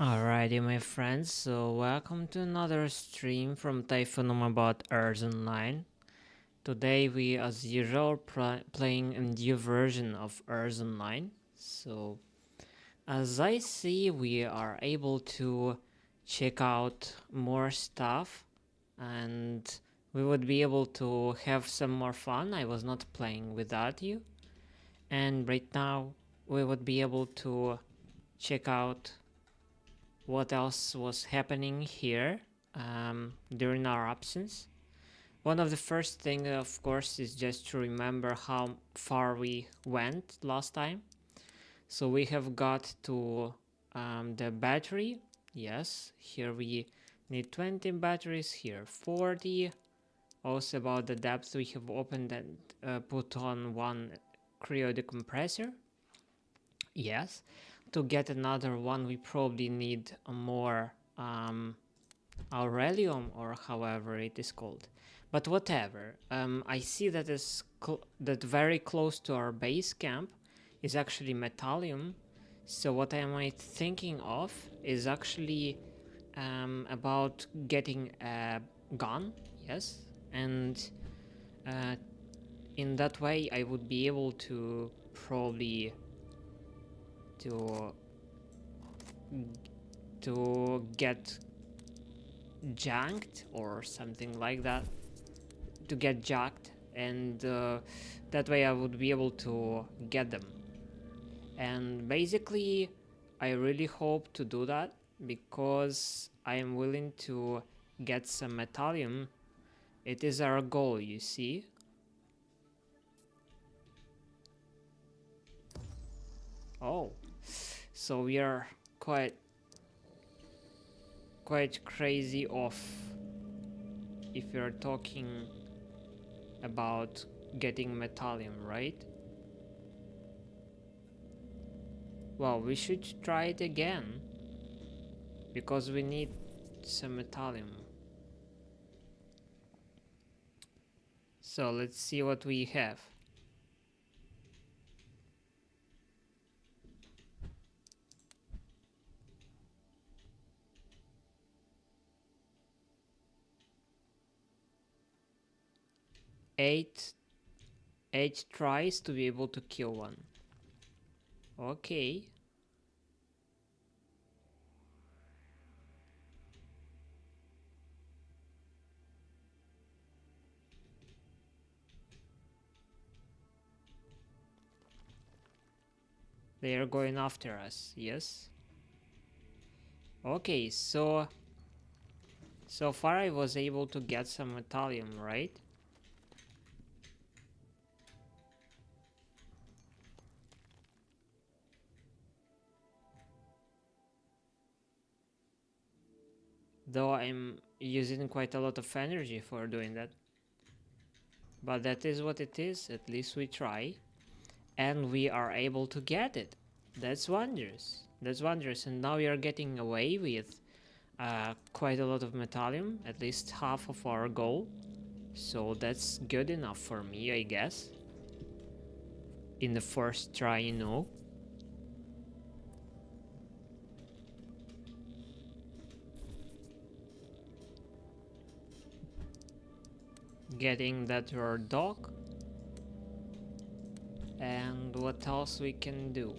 Alrighty, my friends, so welcome to another stream from Typhoon about ERZ Online. Today we, as usual, playing a new version of ERZ Online. So, as I see, we are able to check out more stuff and we would be able to have some more fun. I was not playing without you. And right now, we would be able to check out what else was happening here during our absence. One of the first thing, of course, is just to remember how far we went last time. So we have got to the battery. Yes, here we need 20 batteries, here 40. Also about the depth, we have opened and put on one cryo decompressor. Yes. To get another one, we probably need a more Aurelium, or however it is called. But whatever, I see that is that very close to our base camp is actually Metallium. So what am I thinking of is actually about getting a gun, yes, and in that way I would be able to probably to get janked or something like that, to get jacked, and that way I would be able to get them. And basically I really hope to do that because I am willing to get some Metallium. It is our goal, you see. Oh, so we are quite crazy off if you're talking about getting Metallium, right? Well, we should try it again because we need some Metallium. So let's see what we have. Eight tries to be able to kill one. Okay. They are going after us, yes. Okay, so far I was able to get some Metallium, right? Though I'm using quite a lot of energy for doing that. But that is what it is, at least we try. And we are able to get it. That's wondrous. That's wondrous. And now we are getting away with quite a lot of Metallium, at least half of our goal. So that's good enough for me, I guess. In the first try, you know. Getting that rare dog. And what else we can do?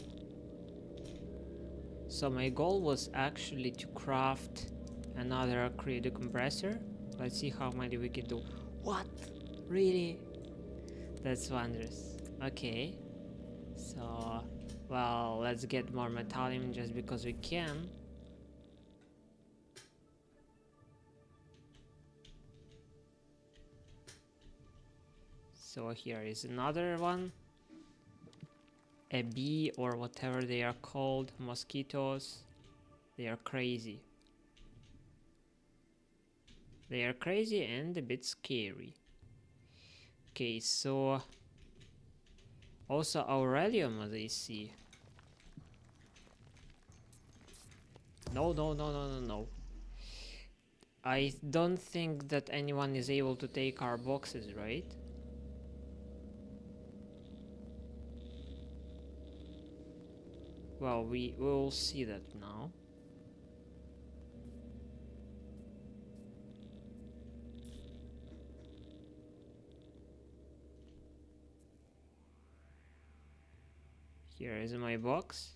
So my goal was actually to craft another cryo decompressor. Let's see how many we can do. What? Really? That's wondrous. Okay. So, well, let's get more Metallium just because we can. So here is another one. A bee, or whatever they are called, mosquitoes. They are crazy. They are crazy and a bit scary. Okay, so also Aurelium, as I see. No. I don't think that anyone is able to take our boxes, right? Well, we will see that now. Here is my box.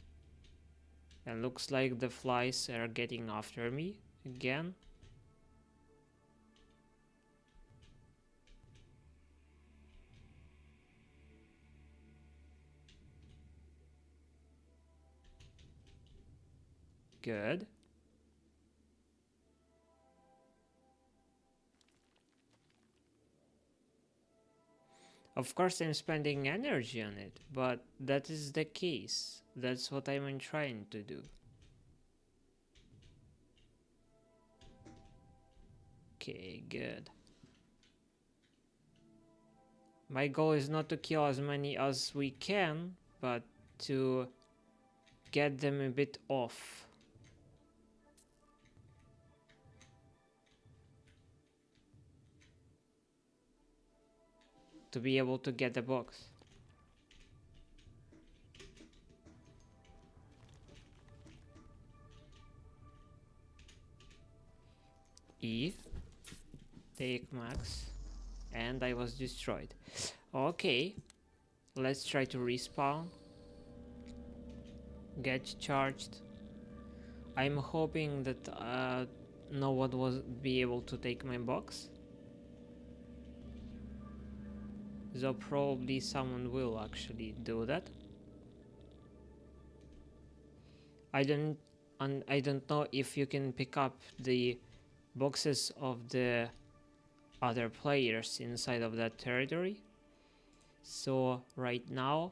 And looks like the flies are getting after me again. Good. Of course I'm spending energy on it, but that is the case. That's what I'm trying to do. Okay, good. My goal is not to kill as many as we can, but to get them a bit off. To be able to get the box. E. Take max. And I was destroyed. Okay. Let's try to respawn. Get charged. I'm hoping that no one will be able to take my box. So probably someone will actually do that. I don't know if you can pick up the boxes of the other players inside of that territory. So right now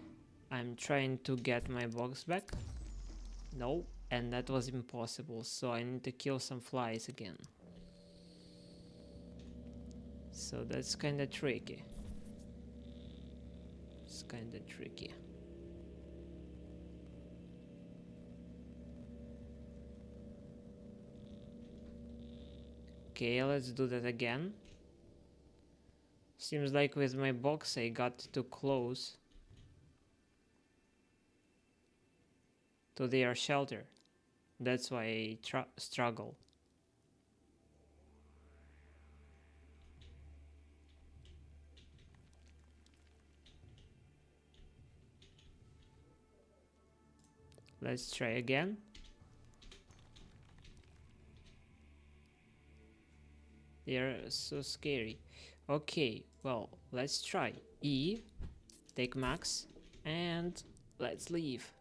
I'm trying to get my box back. No, and that was impossible, so I need to kill some flies again. So that's kinda tricky. It's kinda tricky. Okay, let's do that again. Seems like with my box I got too close to their shelter. That's why I struggle. Let's try again. They're so scary. Okay, well, let's try. E, take max, and let's leave.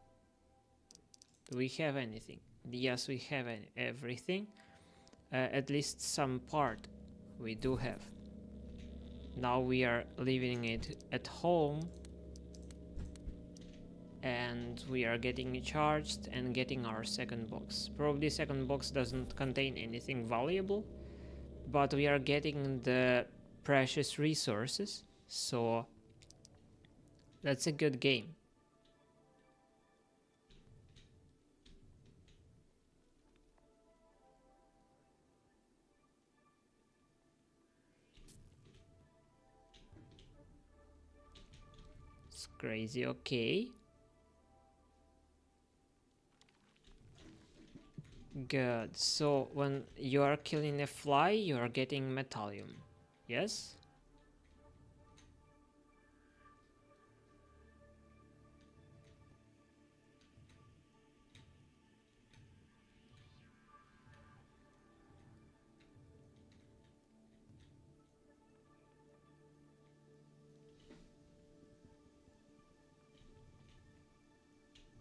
Do we have anything? Yes, we have everything. At least some part we do have. Now we are leaving it at home. And we are getting charged and getting our second box. Probably second box doesn't contain anything valuable, but we are getting the precious resources, so that's a good game. It's crazy. Okay. Good. So when you are killing a fly, you are getting metallium. Yes?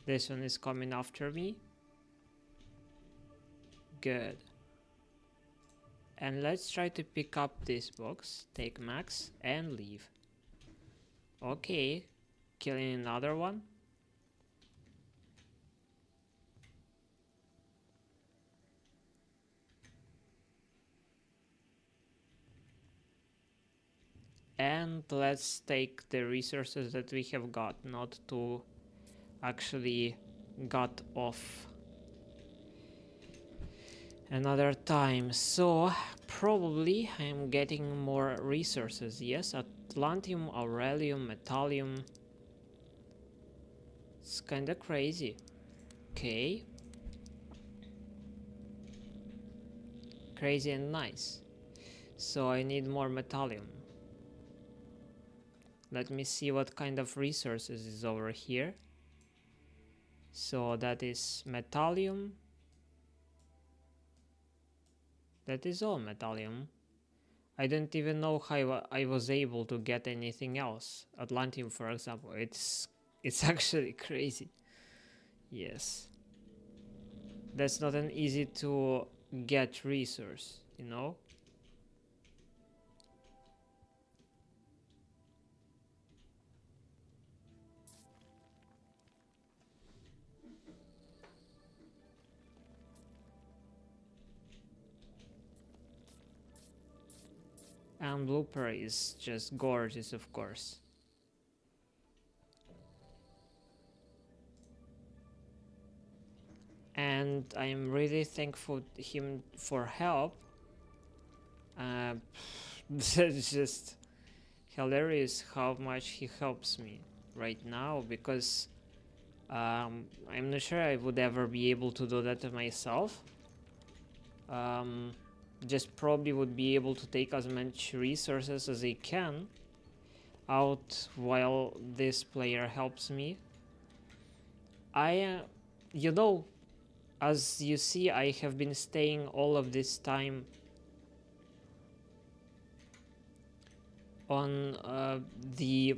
This one is coming after me. Good. And let's try to pick up this box, take max, and leave. Okay, killing another one. And let's take the resources that we have got, not to actually got off another time. So probably I'm getting more resources. Yes, atlantium, aurelium, metallium. It's kinda crazy. Okay. Crazy and nice. So I need more metallium. Let me see what kind of resources is over here. So that is metallium. That is all metallium. I don't even know how I was able to get anything else. Atlantium, for example. It's actually crazy. Yes. That's not an easy to get resource, you know? And Blooper is just gorgeous, of course. And I'm really thankful to him for help. It's just hilarious how much he helps me right now, because I'm not sure I would ever be able to do that to myself. Just probably would be able to take as much resources as I can out while this player helps me. You know, as you see, I have been staying all of this time on the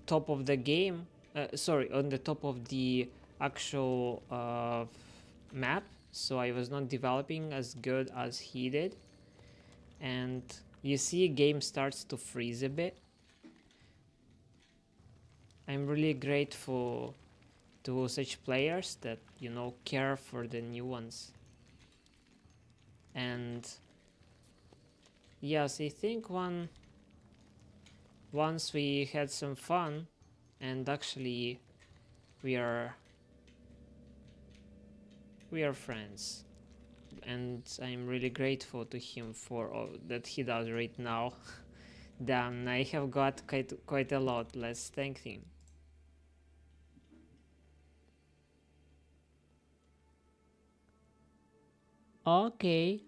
top of the game. Sorry, on the top of the actual map. So I was not developing as good as he did. And you see, game starts to freeze a bit. I'm really grateful to such players that, you know, care for the new ones. And yes, I think once we had some fun, and actually we are friends, and I'm really grateful to him for all that he does right now. Damn, I have got quite a lot. Let's thank him. Okay.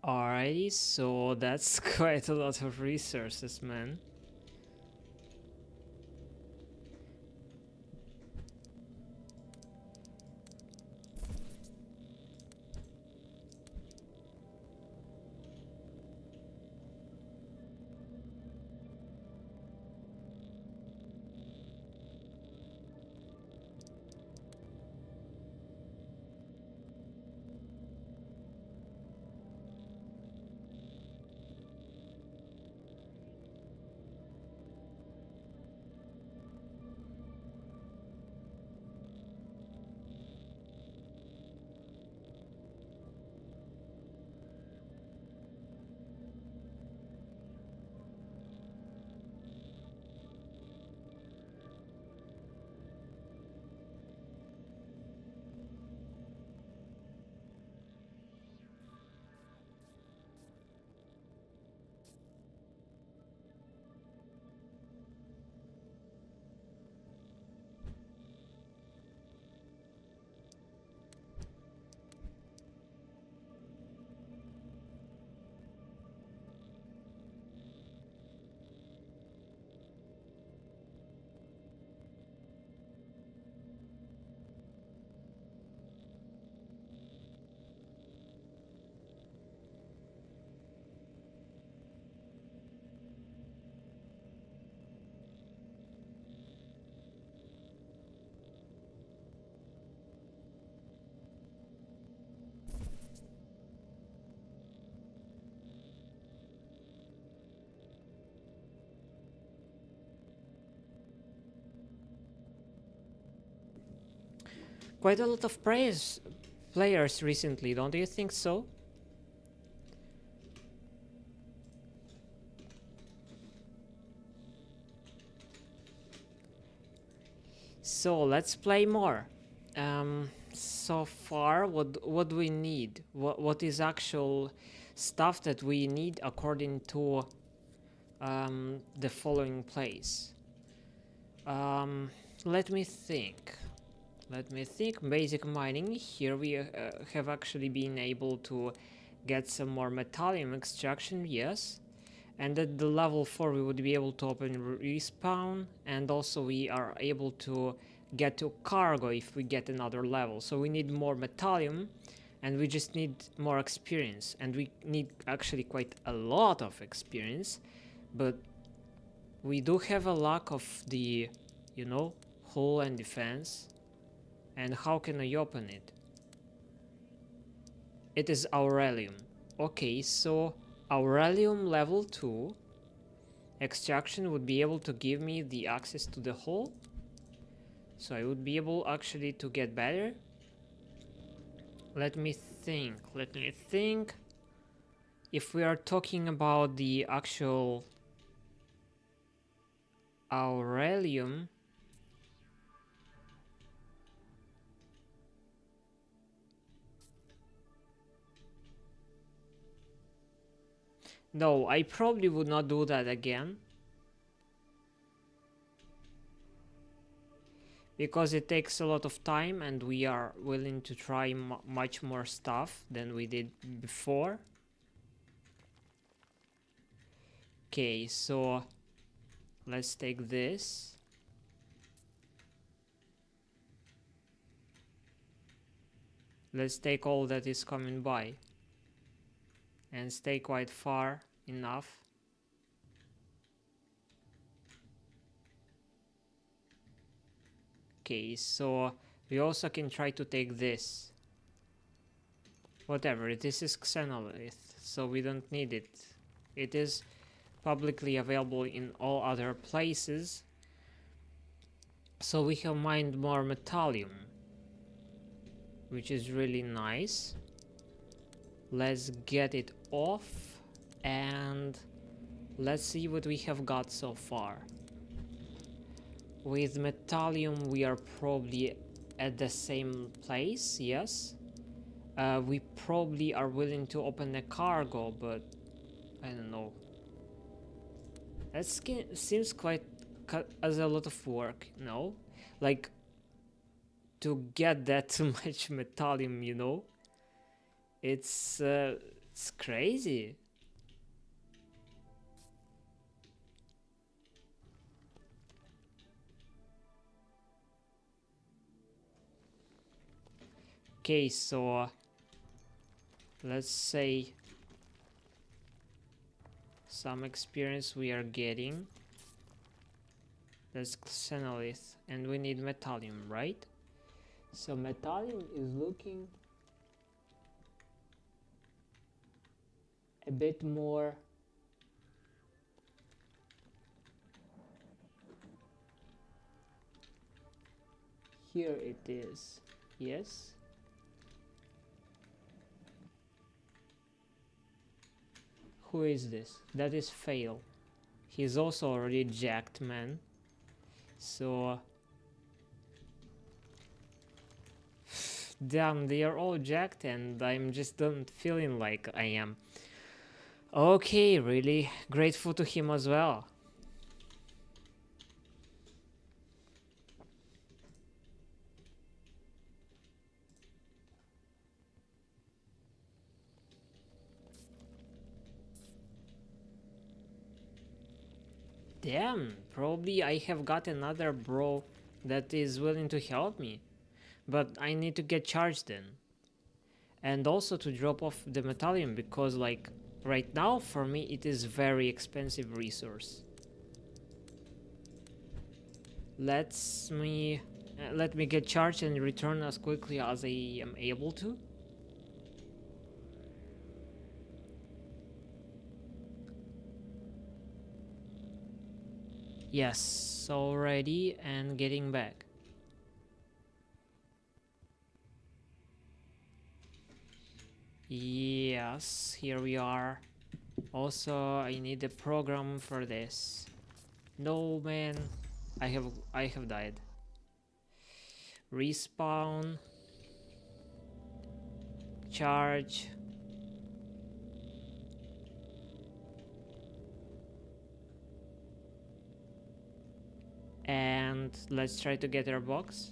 Alrighty, so that's quite a lot of resources, man. Quite a lot of players recently, don't you think so? So let's play more. So far, what do we need? What is actual stuff that we need according to the following plays? let me think. Let me think. Basic mining. Here we have actually been able to get some more metallium extraction, yes. And at the level 4 we would be able to open respawn, and also we are able to get to cargo if we get another level. So we need more metallium, and we just need more experience, and we need actually quite a lot of experience, but we do have a lack of the, you know, hull and defense. And how can I open it? It is Aurelium. Okay, so Aurelium level 2 extraction would be able to give me the access to the hull. So I would be able actually to get better. Let me think. If we are talking about the actual Aurelium, no, I probably would not do that again, because it takes a lot of time and we are willing to try much more stuff than we did before. Okay, so let's take this. Let's take all that is coming by and stay quite far enough. Okay, so we also can try to take this. Whatever, this is Xenolith, so we don't need it. It is publicly available in all other places. So we have mined more metallium, which is really nice. Let's get it off and let's see what we have got so far. With metallium we are probably at the same place, yes. We probably are willing to open a cargo, but I don't know. That seems quite as a lot of work, no? Like, to get that much metallium, you know? It's crazy. Okay, so let's say some experience we are getting. That's Xenolith, and we need metallium, right? So metallium is looking a bit more here. It is, yes. Who is this? That is Fail. He's also already jacked, man. So damn, they are all jacked and I'm just not feeling like I am. Okay, really grateful to him as well. Damn, probably I have got another bro that is willing to help me. But I need to get charged then. And also to drop off the metallium, because like right now for me it is very expensive resource. Let me get charged and return as quickly as I am able to. Yes, already, and getting back. Yes, here we are. Also, I need a program for this. No, man, I have died. Respawn. Charge. And let's try to get our box.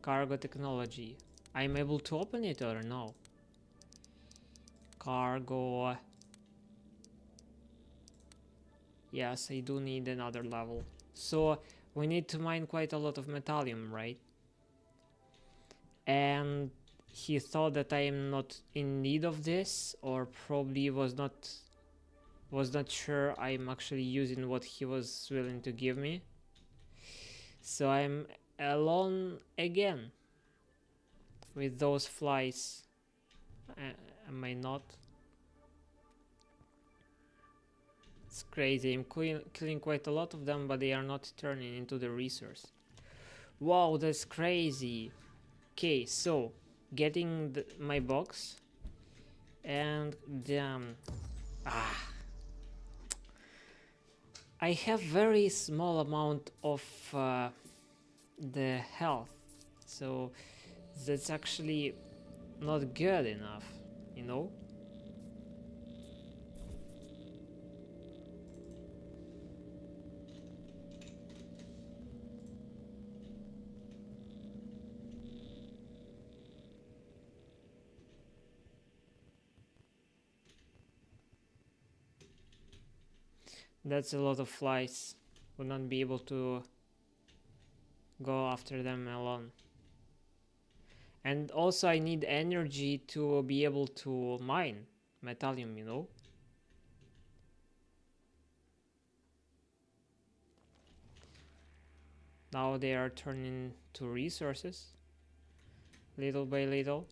Cargo technology. I'm able to open it or no? Cargo. Yes, I do need another level. So we need to mine quite a lot of metallium, right? And he thought that I am not in need of this, or probably was not sure I'm actually using what he was willing to give me. So I'm alone again with those flies. Am I not? It's crazy. I'm killing quite a lot of them, but they are not turning into the resource. Wow, that's crazy. Okay, so getting my box, and damn, I have very small amount of the health, so that's actually not good enough, you know? That's a lot of flies. Would not be able to go after them alone. And also I need energy to be able to mine metallium, you know? Now they are turning to resources, little by little.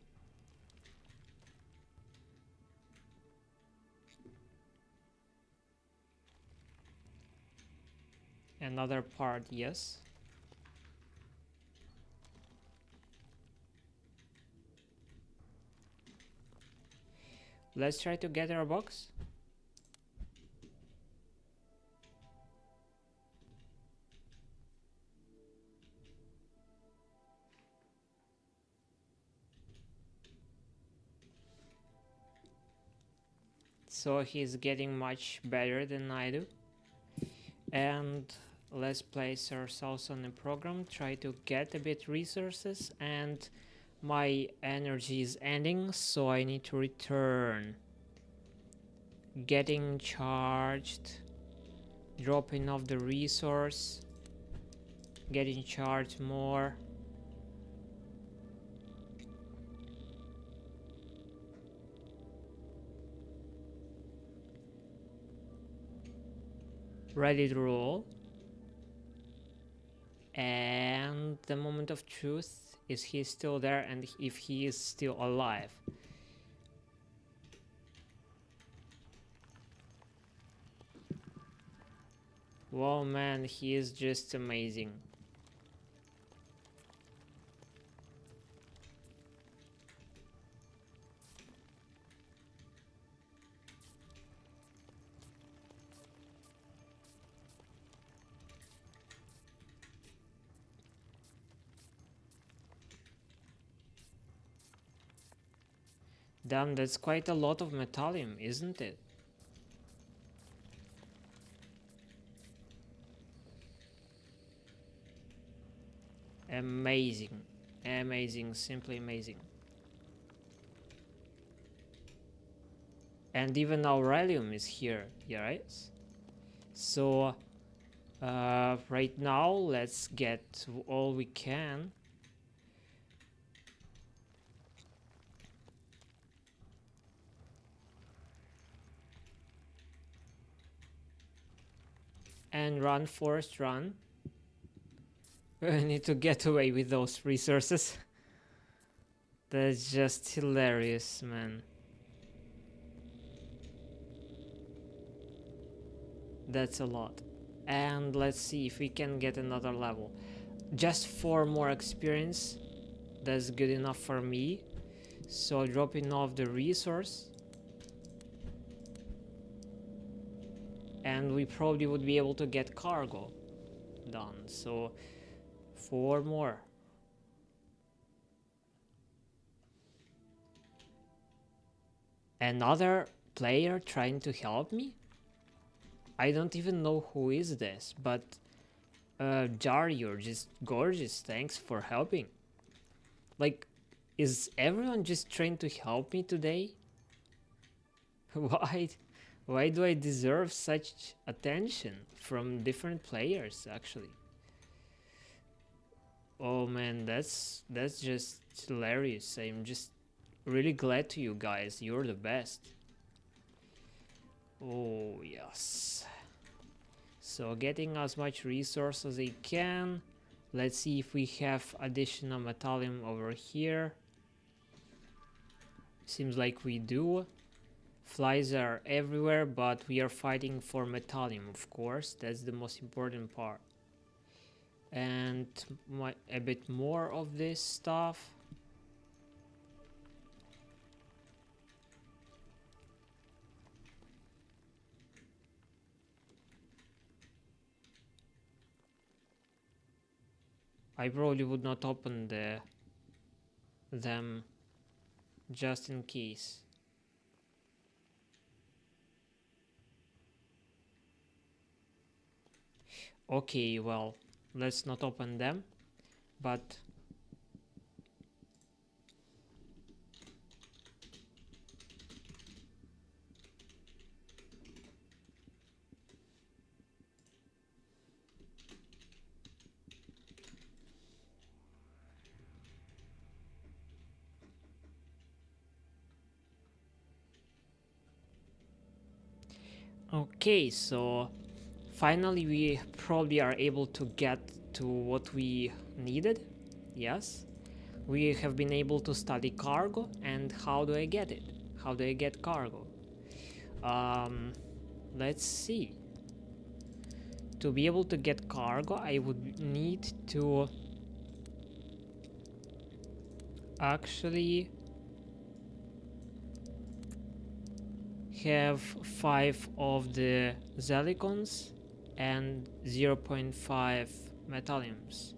Another part, yes. Let's try to get our box. So he's getting much better than I do. And let's place ourselves on the program, try to get a bit resources, and my energy is ending, so I need to return. Getting charged, dropping off the resource, getting charged more. Ready to roll. And the moment of truth, is he still there, and if he is still alive? Whoa, man, he is just amazing. Damn, that's quite a lot of metallium, isn't it? Amazing. Amazing, simply amazing. And even Aurelium is here, yeah, right? So, right now, let's get all we can. And run, Forest, run. We need to get away with those resources. That's just hilarious, man. That's a lot. And let's see if we can get another level. Just 4 more experience. That's good enough for me. So dropping off the resource. And we probably would be able to get cargo done. So 4 more. Another player trying to help me? I don't even know who is this, but Jar, you're just gorgeous. Thanks for helping. Like, is everyone just trying to help me today? Why? Why do I deserve such attention from different players, actually? Oh man, that's just hilarious. I'm just really glad to you guys. You're the best. Oh yes. So getting as much resource as I can. Let's see if we have additional metallium over here. Seems like we do. Flies are everywhere, but we are fighting for metallium, of course. That's the most important part. And a bit more of this stuff. I probably would not open them just in case. Okay, well, let's not open them, but okay, so finally we probably are able to get to what we needed. Yes, we have been able to study cargo. And how do I get it? How do I get cargo? Let's see. To be able to get cargo, I would need to actually have 5 of the Zelicons and 0.5 metalliums.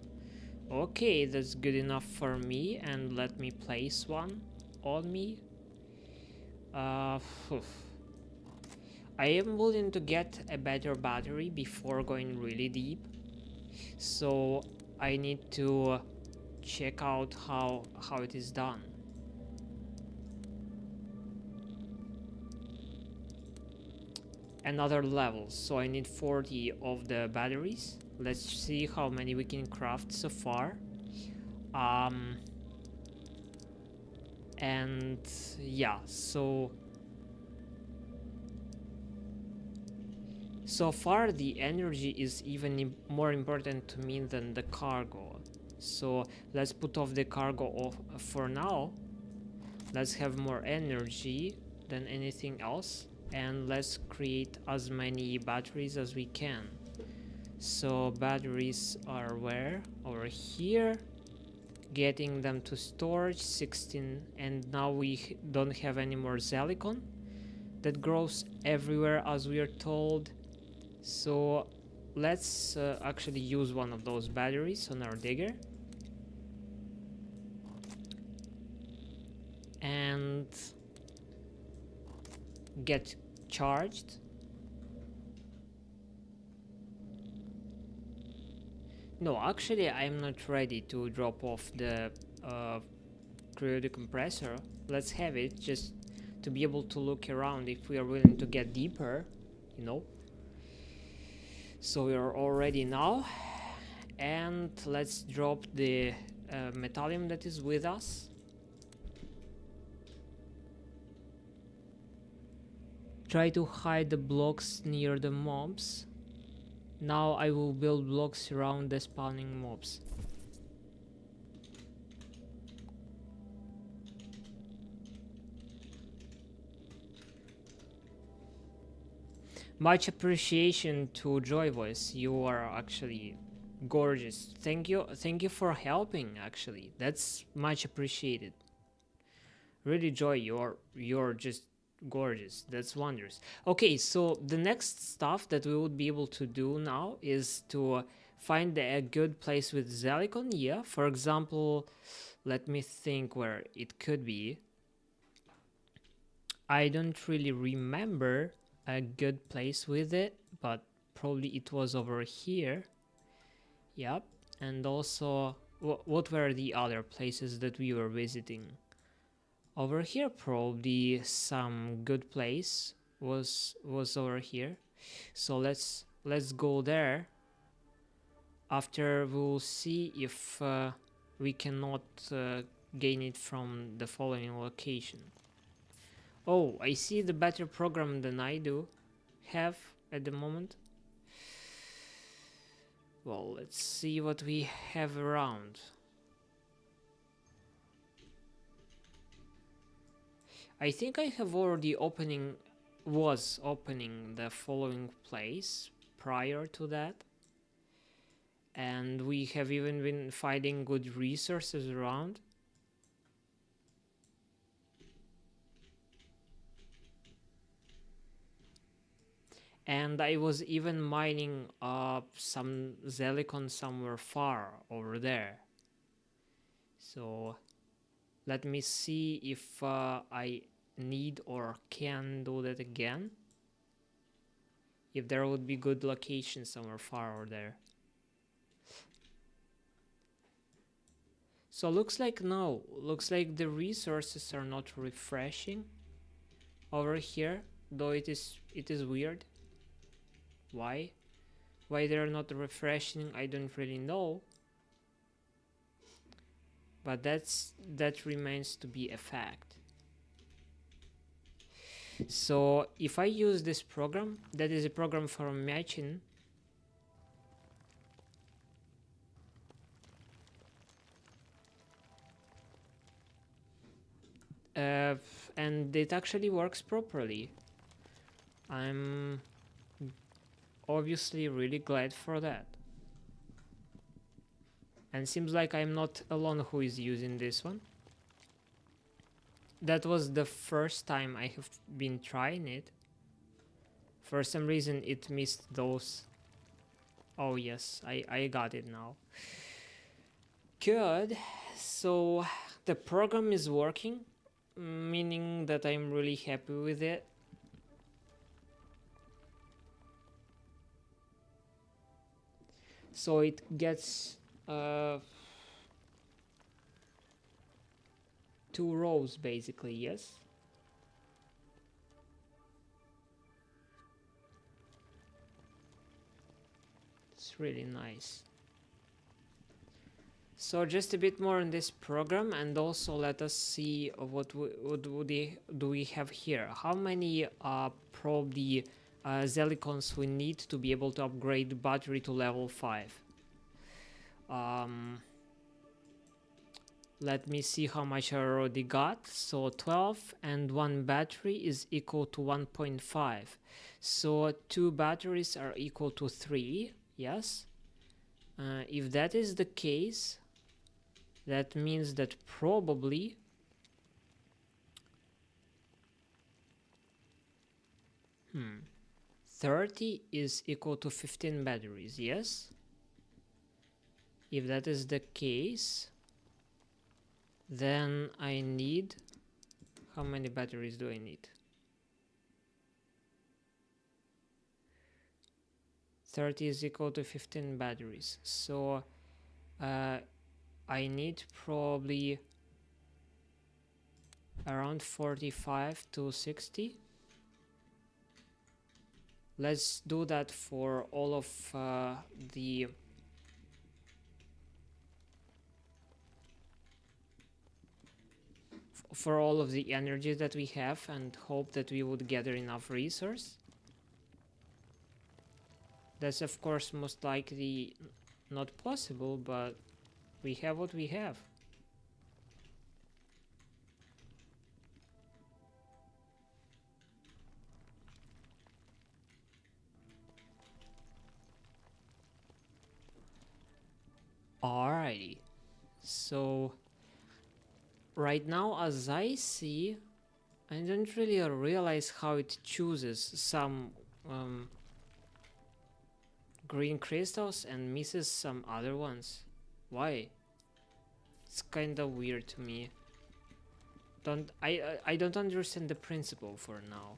Okay, that's good enough for me, and let me place one on me. I am willing to get a better battery before going really deep, so I need to check out how it is done. Another level, so I need 40 of the batteries. Let's see how many we can craft so far. And yeah, so far the energy is even more important to me than the cargo. So let's put off the cargo off for now. Let's have more energy than anything else, and let's create as many batteries as we can. So batteries are where? Over here. Getting them to storage, 16, and now we don't have any more Zelicon. That grows everywhere as we are told. So let's actually use one of those batteries on our digger. And get charged. No, actually I'm not ready to drop off the cryogenic compressor. Let's have it just to be able to look around if we are willing to get deeper, you know. So we are all ready now, and let's drop the metallium that is with us. Try to hide the blocks near the mobs. Now I will build blocks around the spawning mobs. Much appreciation to Joy Voice. You are actually gorgeous. Thank you for helping. Actually, that's much appreciated. Really, Joy, you're just gorgeous. That's wondrous. Okay, so the next stuff that we would be able to do now is to find a good place with Zelicon. Yeah, for example, let me think where it could be. I don't really remember a good place with it, but probably it was over here. Yep. And also, what were the other places that we were visiting? Over here, probably some good place was over here. So let's go there. After we'll see if we cannot gain it from the following location. Oh, I see the better program than I do have at the moment. Well, let's see what we have around. I think I have already was opening the following place prior to that. And we have even been finding good resources around. And I was even mining up some Zelicon somewhere far over there. So let me see if I need or can do that again. If there would be good location somewhere far over there. So looks like no. Looks like the resources are not refreshing over here, though it is weird. Why they're not refreshing, I don't really know, but that remains to be a fact. So if I use this program, that is a program for matching, and it actually works properly. I'm obviously really glad for that. And seems like I'm not alone who is using this one. That was the first time I have been trying it. For some reason it missed those. Oh yes, I got it now. Good. So the program is working, meaning that I'm really happy with it. So it gets 2 rows basically, yes? It's really nice. So just a bit more on this program, and also let us see what do we have here. How many probably Zelicons we need to be able to upgrade the battery to level 5. Let me see how much I already got. So 12 and 1 battery is equal to 1.5. So 2 batteries are equal to 3, yes? If that is the case, that means that probably 30 is equal to 15 batteries, yes? If that is the case, then I need... How many batteries do I need? 30 is equal to 15 batteries. So I need probably around 45 to 60. Let's do that for all of the energy that we have, and hope that we would gather enough resource. That's of course most likely not possible, but we have what we have. Alrighty, so right now, as I see, I don't really realize how it chooses some green crystals and misses some other ones. Why? It's kind of weird to me. I don't understand the principle for now.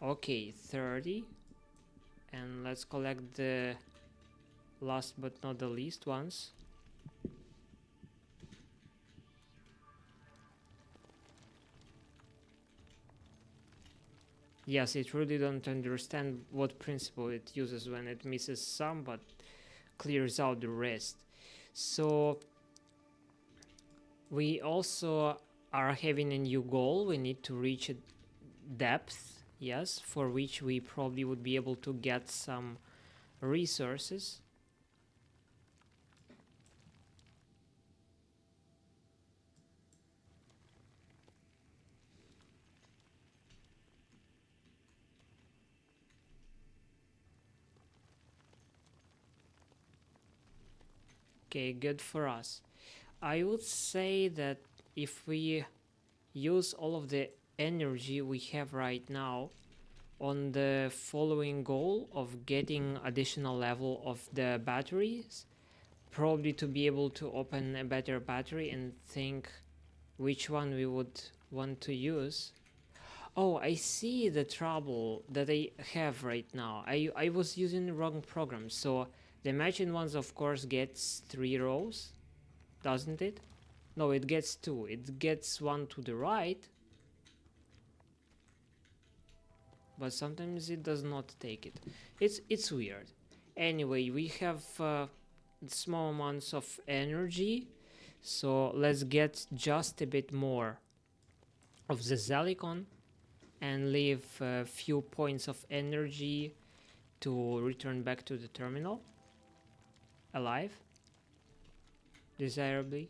Okay, 30. And let's collect the last but not the least ones. Yes, it really don't understand what principle it uses when it misses some but clears out the rest. So we also are having a new goal. We need to reach a depth, yes, for which we probably would be able to get some resources. Okay, good for us. I would say that if we use all of the energy we have right now on the following goal of getting additional level of the batteries, probably to be able to open a better battery and think which one we would want to use. Oh, I see the trouble that I have right now. I was using the wrong program. So the imagine ones of course gets 3 rows, doesn't it? No, it gets 2. It gets one to the right, but sometimes it does not take it. It's weird. Anyway, we have small amounts of energy, so let's get just a bit more of the Zelicon and leave a few points of energy to return back to the terminal alive, desirably.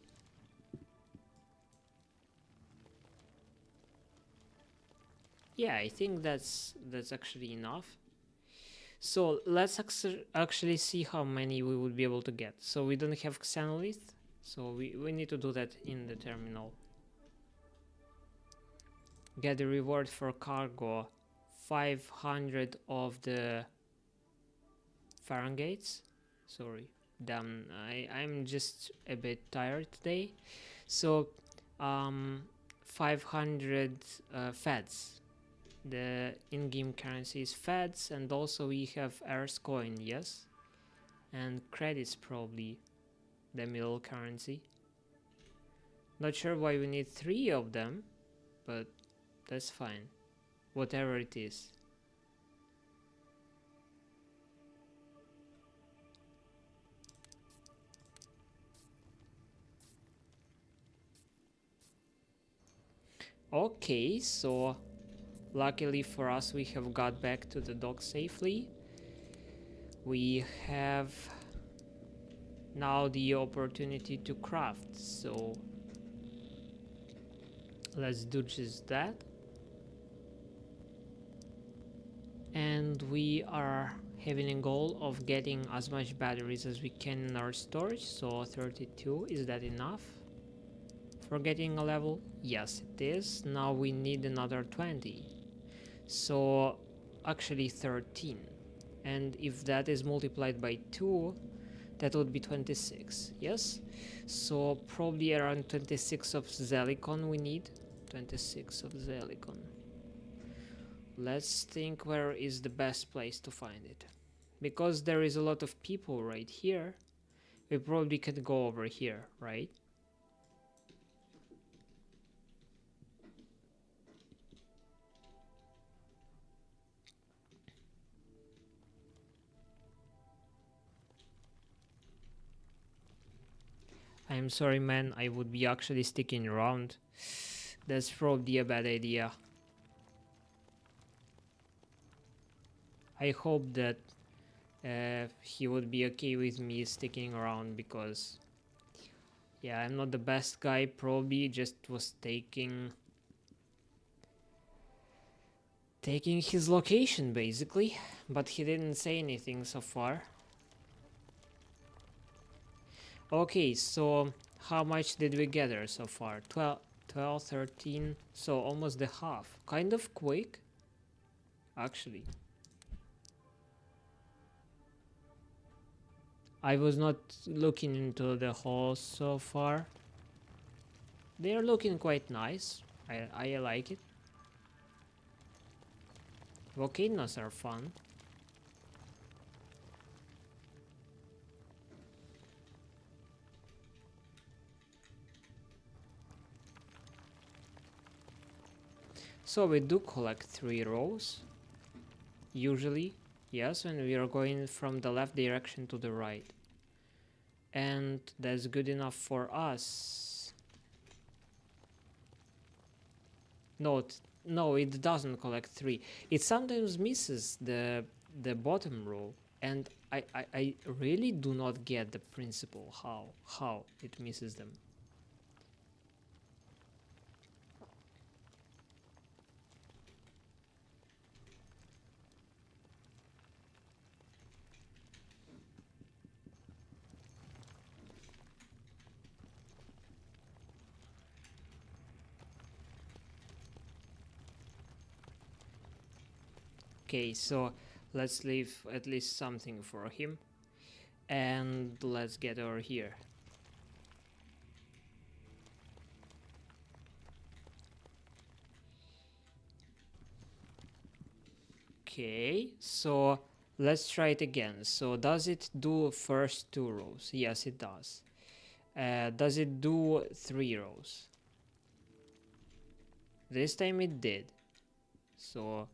Yeah, I think that's actually enough. So let's actually see how many we would be able to get. So we don't have Xenolith, so we need to do that in the terminal. Get the reward for cargo, 500 of the Fahrenheits. Sorry, damn, I'm just a bit tired today. So 500 feds. The in-game currency is feds, and also we have ERZ coin, yes, and credits, probably the middle currency. Not sure why we need 3 of them, but that's fine, whatever it is. Okay, so luckily for us we have got back to the dock safely. We have now the opportunity to craft, so let's do just that. And we are having a goal of getting as much batteries as we can in our storage, so 32, is that enough for getting a level? Yes, it is. Now we need another 20, so actually 13, and if that is multiplied by 2, that would be 26, yes? So probably around 26 of Zelicon we need. 26 of Zelicon. Let's think where is the best place to find it. Because there is a lot of people right here, we probably could go over here, right? I'm sorry, man, I would be actually sticking around. That's probably a bad idea. I hope that he would be okay with me sticking around, because yeah, I'm not the best guy, probably just was taking his location basically, but he didn't say anything so far. Okay, so how much did we gather so far? 12, 13, so almost the half. Kind of quick, actually. I was not looking into the halls so far. They are looking quite nice. I like it. Volcanoes are fun. So we do collect 3 rows. Usually. Yes, when we are going from the left direction to the right. And that's good enough for us. No, it doesn't collect 3. It sometimes misses the bottom row, and I really do not get the principle how it misses them. Okay, so let's leave at least something for him, and let's get over here. Okay, so let's try it again. So does it do first 2 rows? Yes, it does. Does it do 3 rows? This time it did. So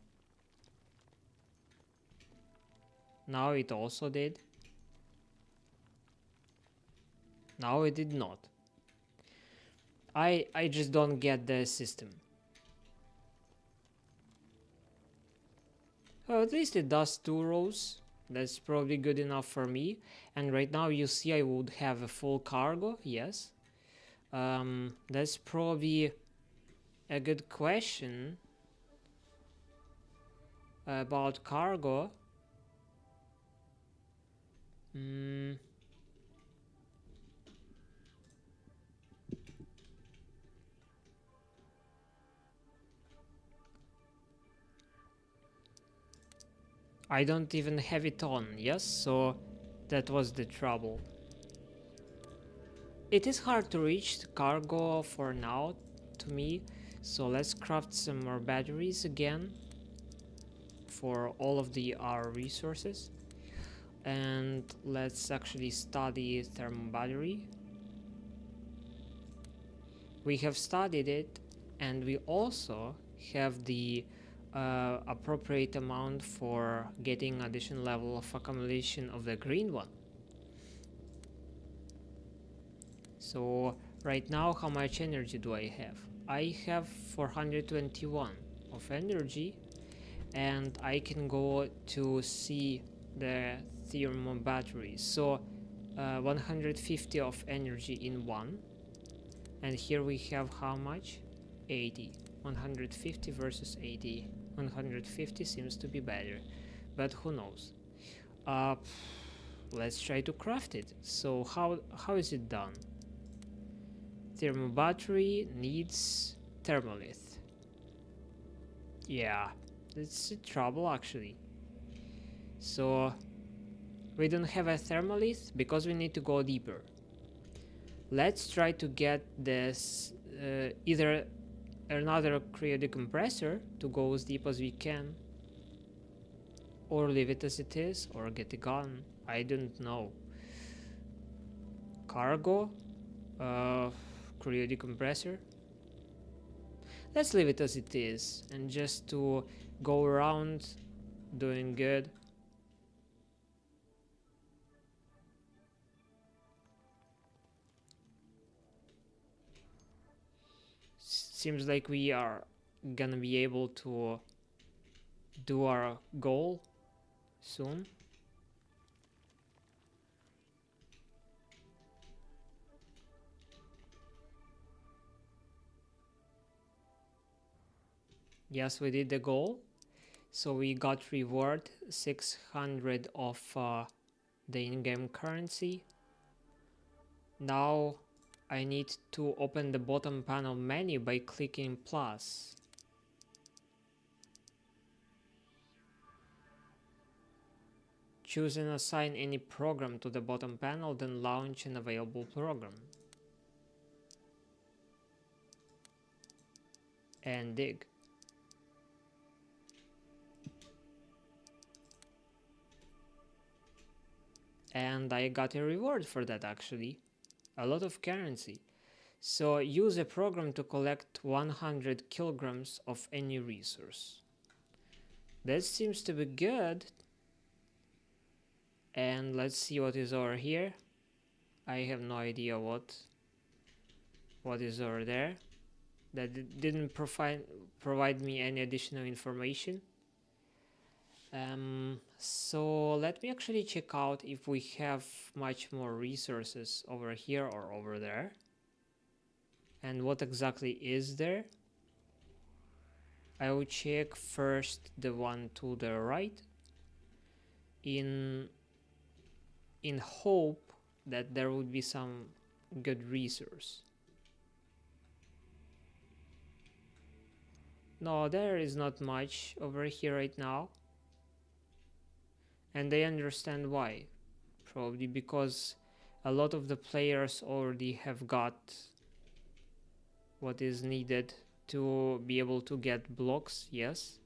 now it also did. Now it did not. I just don't get the system. Well, at least it does 2 rows. That's probably good enough for me. And right now you see I would have a full cargo. Yes. That's probably a good question about cargo. I don't even have it on, yes? So that was the trouble. It is hard to reach cargo for now, to me. So let's craft some more batteries again for all of our resources. And let's actually study thermal battery. We have studied it, and we also have the appropriate amount for getting additional level of accumulation of the green one. So right now, how much energy do I have? I have 421 of energy, and I can go to see the thermal battery. So 150 of energy in one, and here we have how much? 80. 150 versus 80. 150 seems to be better, but who knows? Let's try to craft it. So how is it done? Thermal battery needs thermolith. Yeah, it's a trouble actually. So we don't have a thermolith because we need to go deeper. Let's try to get this either another cryodecompressor to go as deep as we can, or leave it as it is, or get a gun. I don't know. Cargo, cryodecompressor. Let's leave it as it is, and just to go around doing good. Seems like we are gonna be able to do our goal soon. Yes, we did the goal. So we got reward 600 of the in-game currency. Now I need to open the bottom panel menu by clicking plus. Choose and assign any program to the bottom panel, then launch an available program. And dig. and I got a reward for that actually. A lot of currency. So use a program to collect 100 kilograms of any resource. That seems to be good. And let's see what is over here. I have no idea what is over there. That didn't provide me any additional information. So let me actually check out if we have much more resources over here or over there, and what exactly is there. I will check first the one to the right in hope that there would be some good resource. No, there is not much over here right now. And I understand why. Probably because a lot of the players already have got what is needed to be able to get blocks, yes.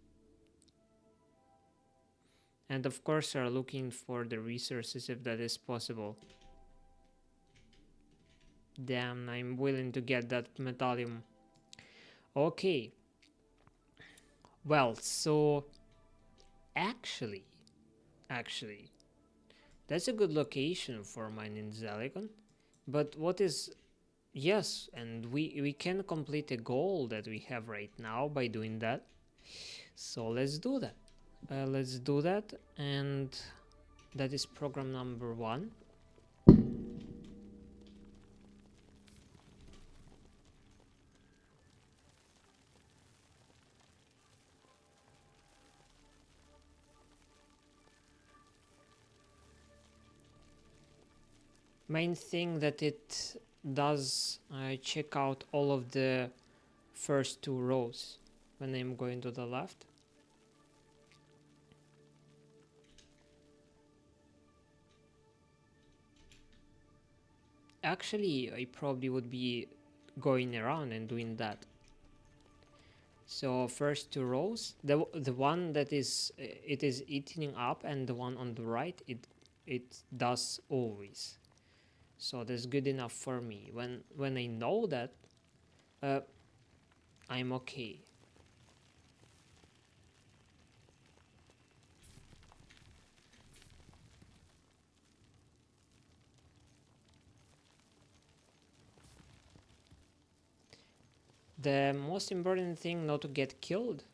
And of course are looking for the resources if that is possible. Damn, I'm willing to get that medallion. Okay. Well, so actually, that's a good location for mining Zelicon. But what is... Yes, and we can complete a goal that we have right now by doing that. So let's do that. And that is program number 1. Main thing that it does check out all of the first 2 rows when I'm going to the left. Actually, I probably would be going around and doing that. So first 2 rows, the one that is it is eating up, and the one on the right it does always. So that's good enough for me. When I know that, I'm okay. The most important thing, not to get killed.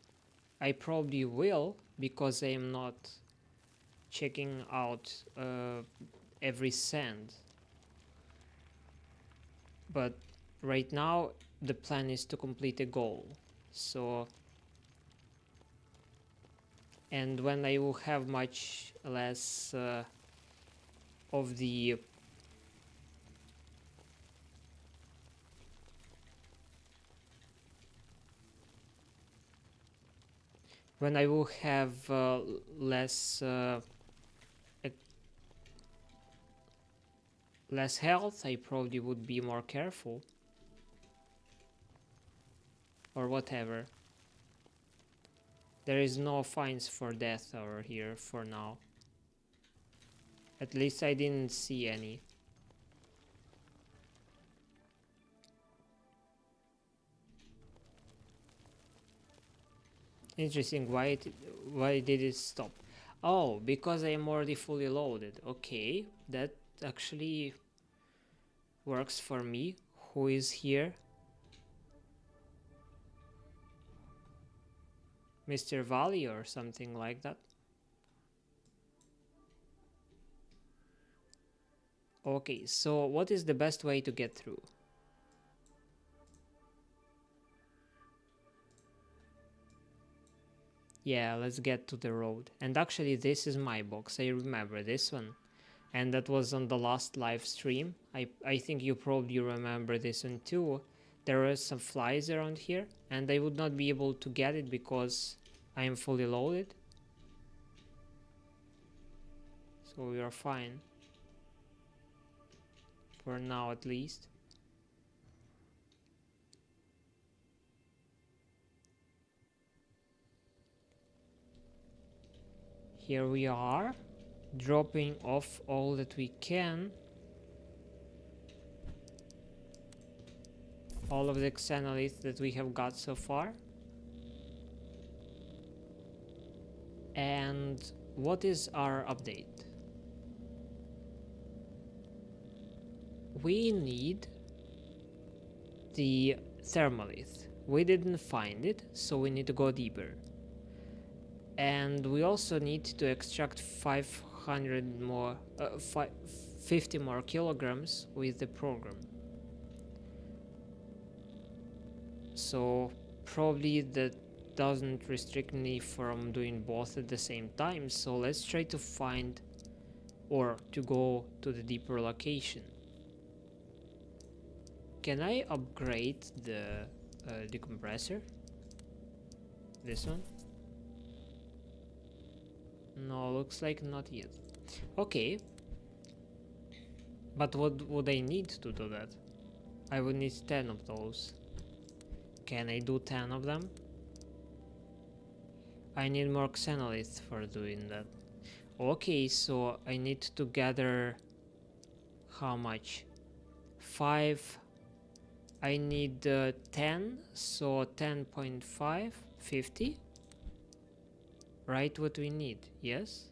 I probably will, because I am not checking out every sand. But right now the plan is to complete a goal. So, and when I will have much less of the when I will have less health, I probably would be more careful. Or whatever. There is no fines for death over here for now. At least I didn't see any. Interesting, why did it stop? Oh, because I am already fully loaded. Okay, that actually works for me. Who is here? Mr. Valley or something like that. Okay, so what is the best way to get through? Yeah, let's get to the road. And actually this is my box, I remember this one. And that was on the last live stream. I think you probably remember this one too. There are some flies around here, and I would not be able to get it because I am fully loaded. So we are fine. For now at least. Here we are. dropping off all that we can, all of the xenoliths that we have got so far. And what is our update? We need the thermalith. We didn't find it, so we need to go deeper. And we also need to extract 500 more, 50 more kilograms with the program. So probably that doesn't restrict me from doing both at the same time. So let's try to find or to go to the deeper location. Can I upgrade the decompressor? This one? No, looks like not yet. Okay. But what would I need to do that? I would need 10 of those. Can I do 10 of them? I need more xenoliths for doing that. Okay, so I need to gather how much? 5. I need 10, so 10.5, 50. Right, what we need, yes?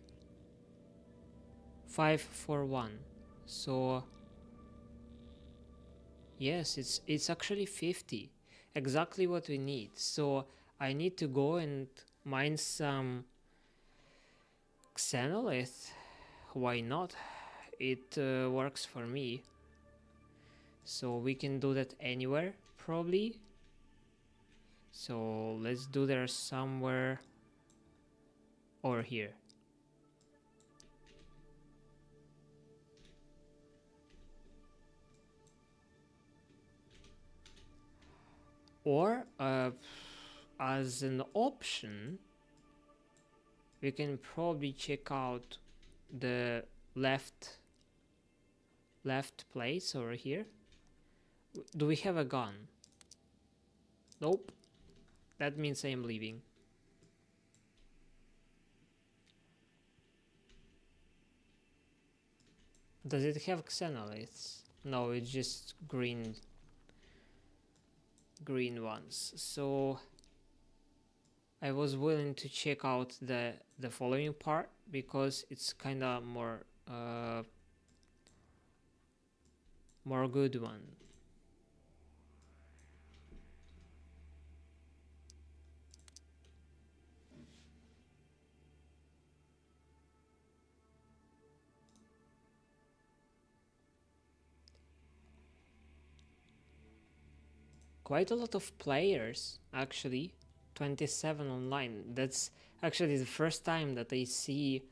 5 for 1. So yes, it's actually 50. Exactly what we need. So I need to go and mine some xenolith. Why not? It works for me. So we can do that anywhere, probably. So let's do there somewhere over here. Or as an option, we can probably check out the left place over here. Do we have a gun? Nope. That means I am leaving. Does it have xenoliths? No, it's just green ones. So I was willing to check out the following part because it's kind of more good one. Quite a lot of players, actually. 27 online. That's actually the first time that I see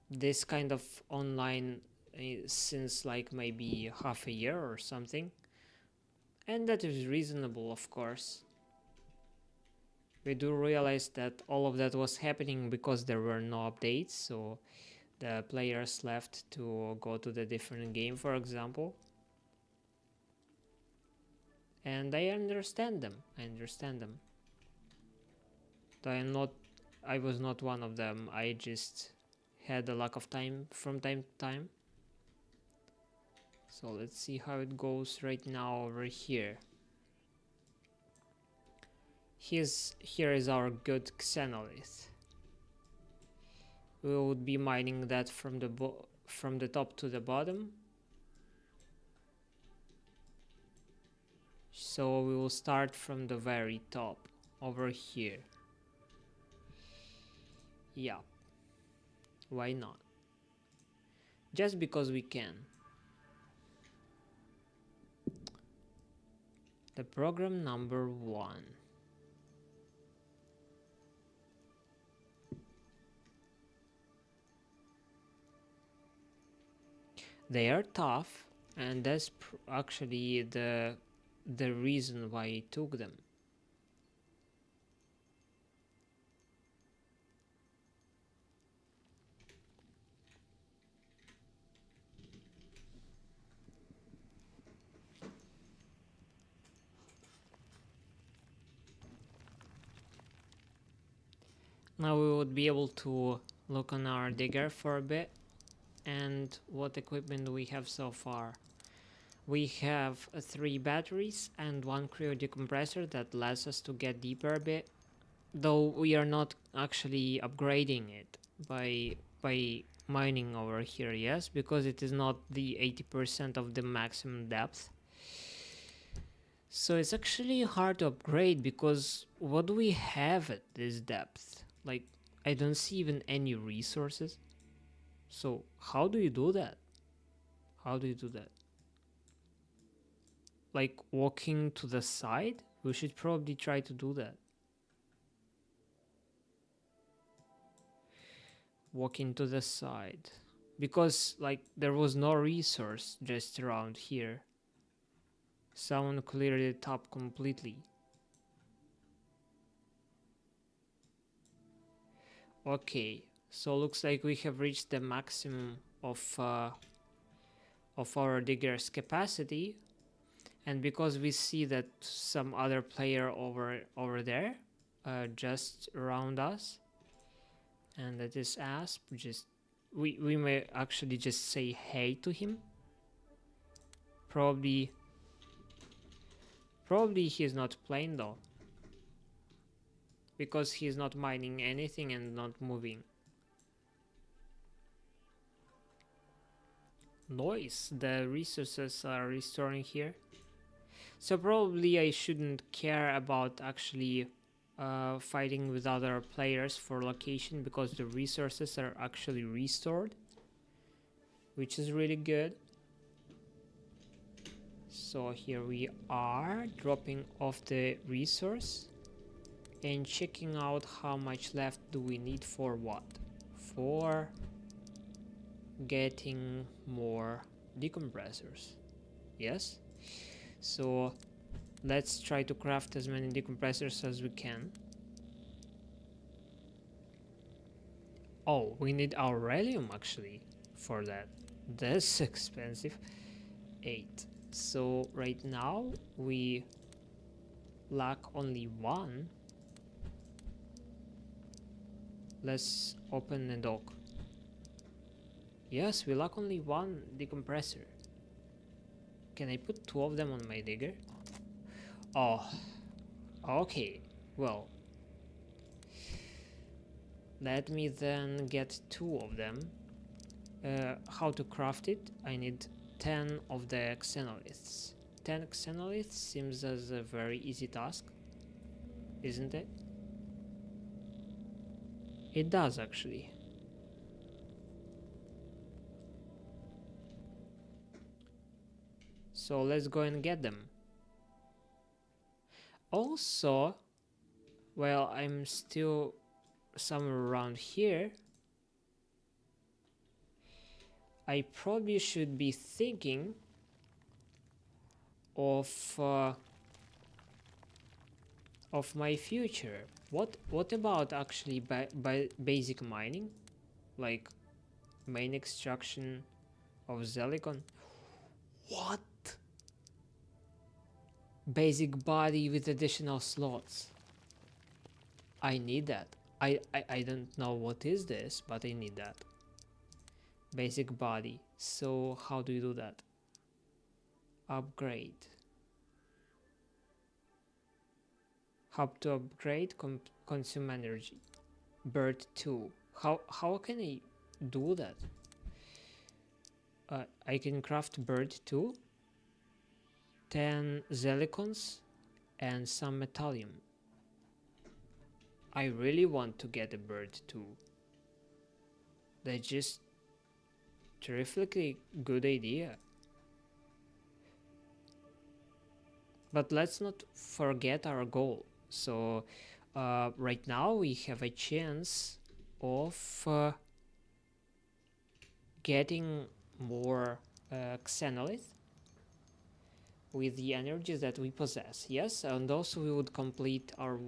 this kind of online since like maybe half a year or something. And that is reasonable, of course. We do realize that all of that was happening because there were no updates, so the players left to go to the different game, for example. And I understand them. Though I was not one of them. I just had a lack of time from time to time. So let's see how it goes right now over here. Here is our good xenolith. We would be mining that from the top to the bottom. So we will start from the very top over here. Yeah, why not? Just because we can. The program number 1. They are tough, and that's actually the reason why I took them. Now we would be able to look on our digger for a bit. And what equipment do we have so far? We have 3 batteries and 1 cryo decompressor that lets us to get deeper a bit, though we are not actually upgrading it by mining over here, yes, because it is not the 80% of the maximum depth. So it's actually hard to upgrade, because what do we have at this depth? Like, I don't see even any resources. So how do you do that? How do you do that? Like walking to the side? We should probably try to do that. Walking to the side. Because like there was no resource just around here. Someone cleared it up completely. Okay, so looks like we have reached the maximum of our digger's capacity. And because we see that some other player over there, just around us, and that is Asp, just we may actually just say hey to him. Probably he's not playing though, because he's not mining anything and not moving. Noise, the resources are restoring here. So probably I shouldn't care about actually fighting with other players for location, because the resources are actually restored, which is really good. So here we are dropping off the resource and checking out how much left do we need for what? For getting more decompressors. Yes? So let's try to craft as many decompressors as we can. Oh, we need aurelium actually for that. That's expensive. 8. So right now we lack only 1. Let's open the dock. Yes, we lack only 1 decompressor. Can I put 2 of them on my digger? Oh, okay. Well, let me then get 2 of them. How to craft it? I need 10 of the xenoliths. 10 xenoliths seems as a very easy task, isn't it? It does actually. So let's go and get them. Also, while I'm still somewhere around here, I probably should be thinking of my future. What about actually by basic mining, like main extraction of Zelicon? What? Basic body with additional slots. I need that. I don't know what is this, but I need that. Basic body. So how do you do that? Upgrade. How to upgrade? Consume energy. Bird 2. How can I do that? I can craft bird 2, 10 zelicons, and some metallium. I really want to get a bird 2. That's just terrifically good idea. But let's not forget our goal. So right now we have a chance of getting more xenolith with the energies that we possess. Yes, and also we would complete our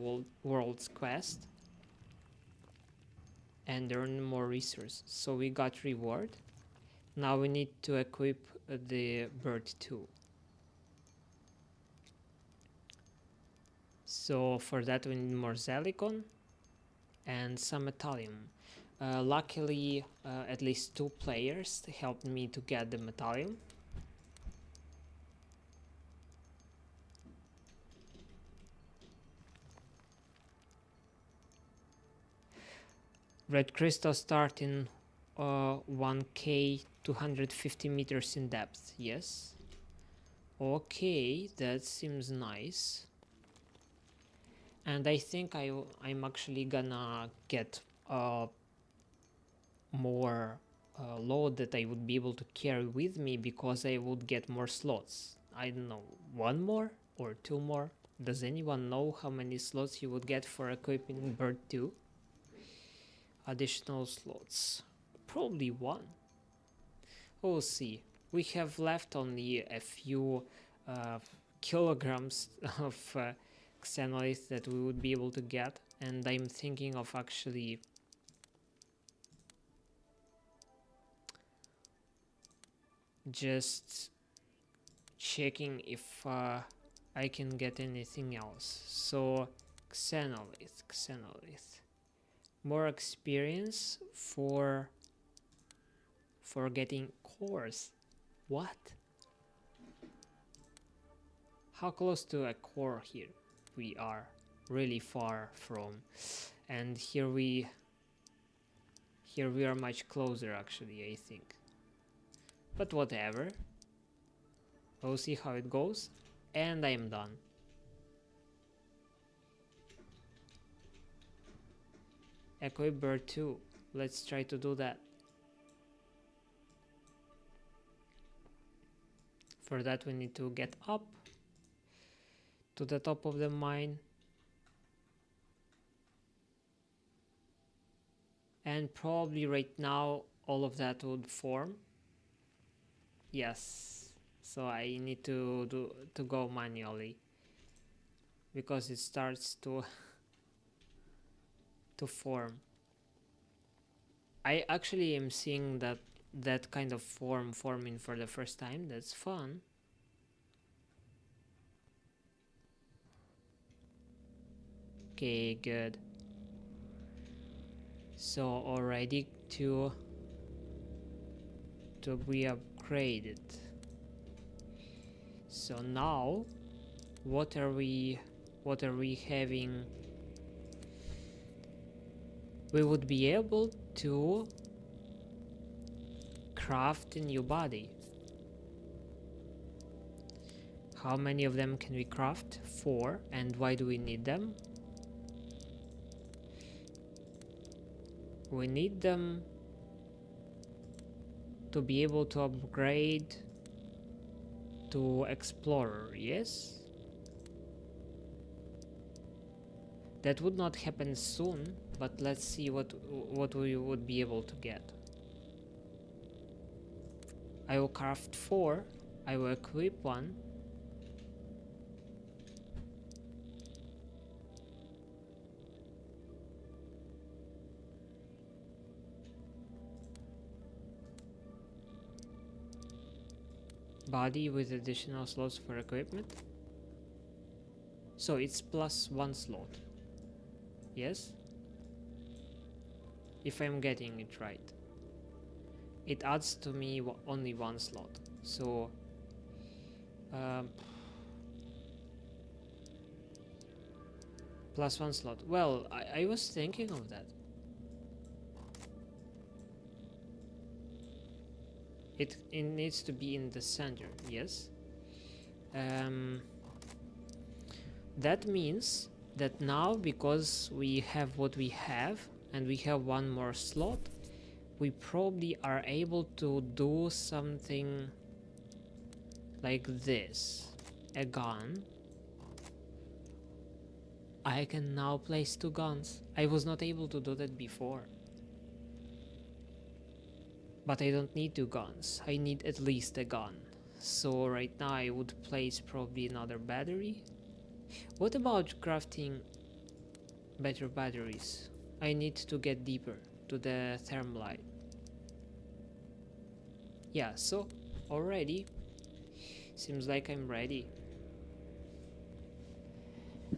world's quest and earn more resources. So we got reward. Now we need to equip the bird 2. So for that we need more zelicon and some metallium. Luckily, at least 2 players helped me to get the medallion. Red crystal starting 1k 250 meters in depth. Yes. Okay, that seems nice. And I think I'm actually gonna get more load that I would be able to carry with me, because I would get more slots. I don't know, 1 more or 2 more. Does anyone know how many slots you would get for equipping bird 2? Additional slots. Probably 1. We'll see. We have left only a few kilograms of xenolith that we would be able to get, and I'm thinking of actually just checking if I can get anything else. So xenolith, more experience for getting cores. What? How close to a core here we are? Really far from, and here we are much closer actually, I think. But whatever. We'll see how it goes, and I am done. Equip bird 2. Let's try to do that. For that we need to get up to the top of the mine, and probably right now all of that would form. Yes, so I need to go manually, because it starts to form. I actually am seeing that kind of forming for the first time. That's fun. Okay, good. So already to be upgraded. So now what are we having? We would be able to craft a new body. How many of them can we craft? 4. And why do we need them? We need them to be able to upgrade to Explorer, yes? That would not happen soon, but let's see what we would be able to get. I will craft 4, I will equip 1. Body with additional slots for equipment. So it's plus 1 slot. Yes? If I'm getting it right. It adds to me only 1 slot. So plus 1 slot. Well, I was thinking of that. It needs to be in the center, yes. That means that now, because we have what we have and we have 1 more slot, we probably are able to do something like this. A gun. I can now place 2 guns. I was not able to do that before. But I don't need 2 guns. I need at least a gun. So right now I would place probably another battery. What about crafting better batteries? I need to get deeper to the thermalite. Yeah, so already seems like I'm ready.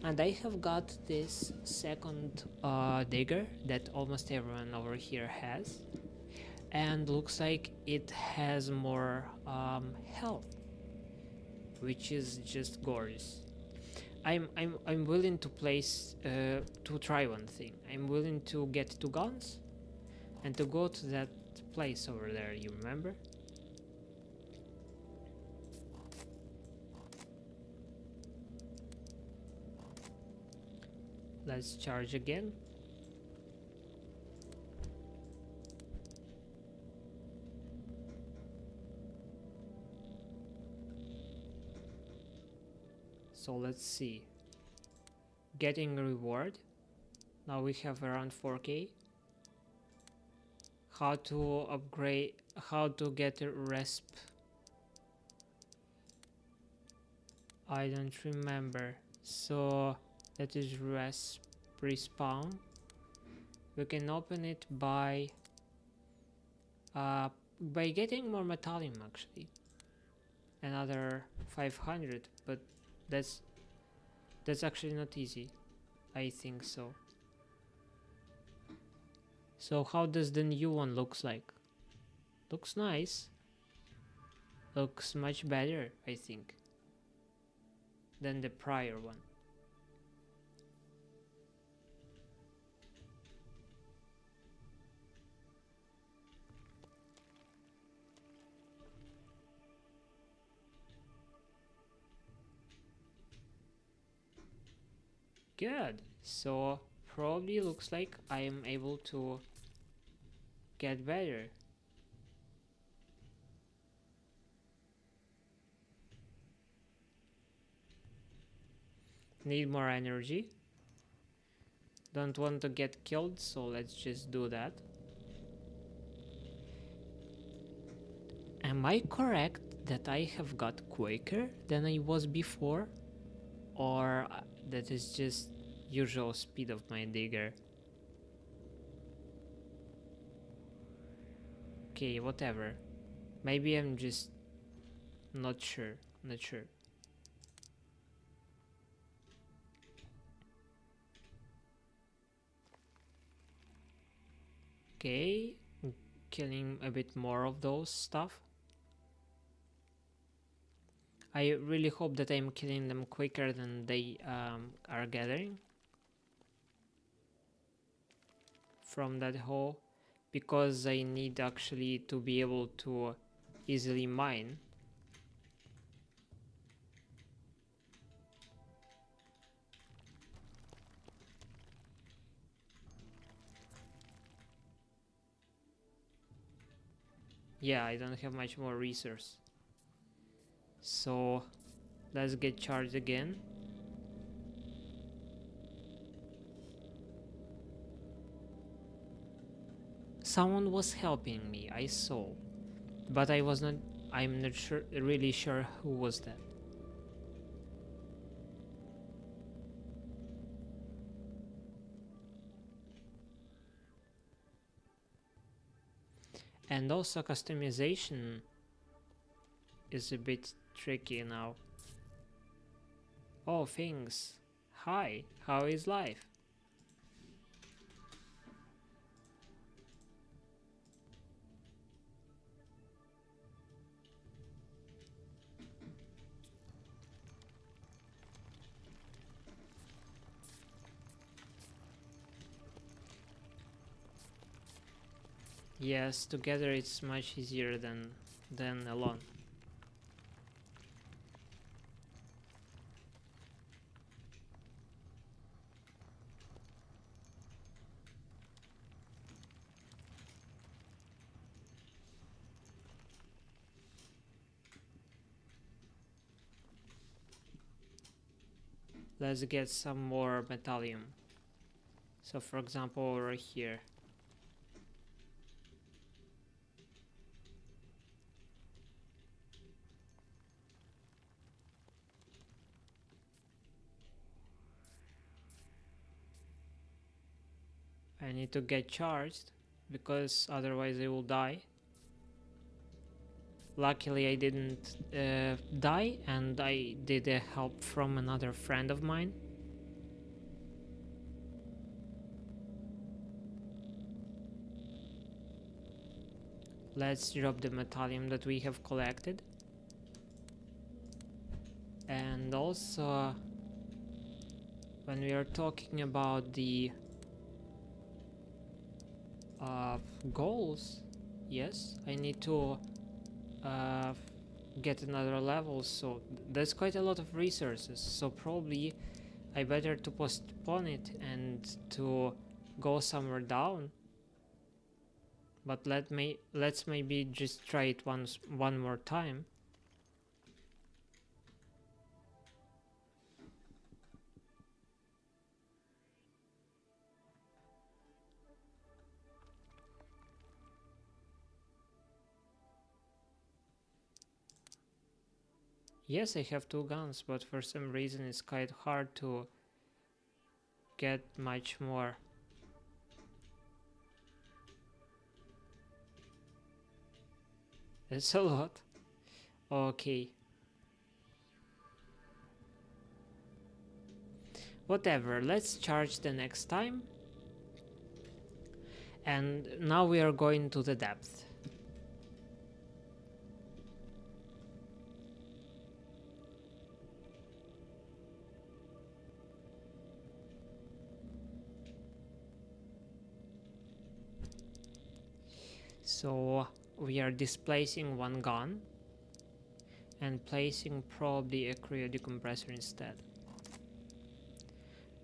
And I have got this second digger that almost everyone over here has, and looks like it has more health, which is just gorgeous. I'm willing to place to try one thing. I'm willing to get 2 guns and to go to that place over there. You remember? Let's charge again. So let's see. Getting a reward. Now we have around 4k. How to upgrade, how to get a resp. I don't remember. So that is respawn. We can open it by getting more metalium actually. Another 500, but that's actually not easy. I think so. So how does the new one looks like? Looks nice. Looks much better, I think, than the prior one. Good. So probably looks like I am able to get better. Need more energy. Don't want to get killed, so let's just do that. Am I correct that I have got quicker than I was before? Or that is just usual speed of my digger? Okay, whatever. Maybe I'm just not sure. Okay, killing a bit more of those stuff. I really hope that I'm killing them quicker than they are gathering from that hole, because I need actually to be able to easily mine. Yeah, I don't have much more resource. So let's get charged again. Someone was helping me, I saw, but I'm not sure, really sure who was that. And also customization is a bit tricky now. Oh, things. Hi, how is life? Yes, together it's much easier than alone. Let's get some more metalium. So for example, over here. I need to get charged because otherwise I will die. Luckily I didn't die, and I did a help from another friend of mine. let's drop the metalium that we have collected. And also, when we are talking about the goals, yes, I need to uh, get another level, so there's quite a lot of resources, so probably I better to postpone it and to go somewhere down. But let's maybe just try it one more time. Yes, I have 2 guns, but for some reason it's quite hard to get much more. It's a lot. Okay. Whatever, let's charge the next time. And now we are going to the depth. So we are displacing 1 gun and placing probably a cryo decompressor instead.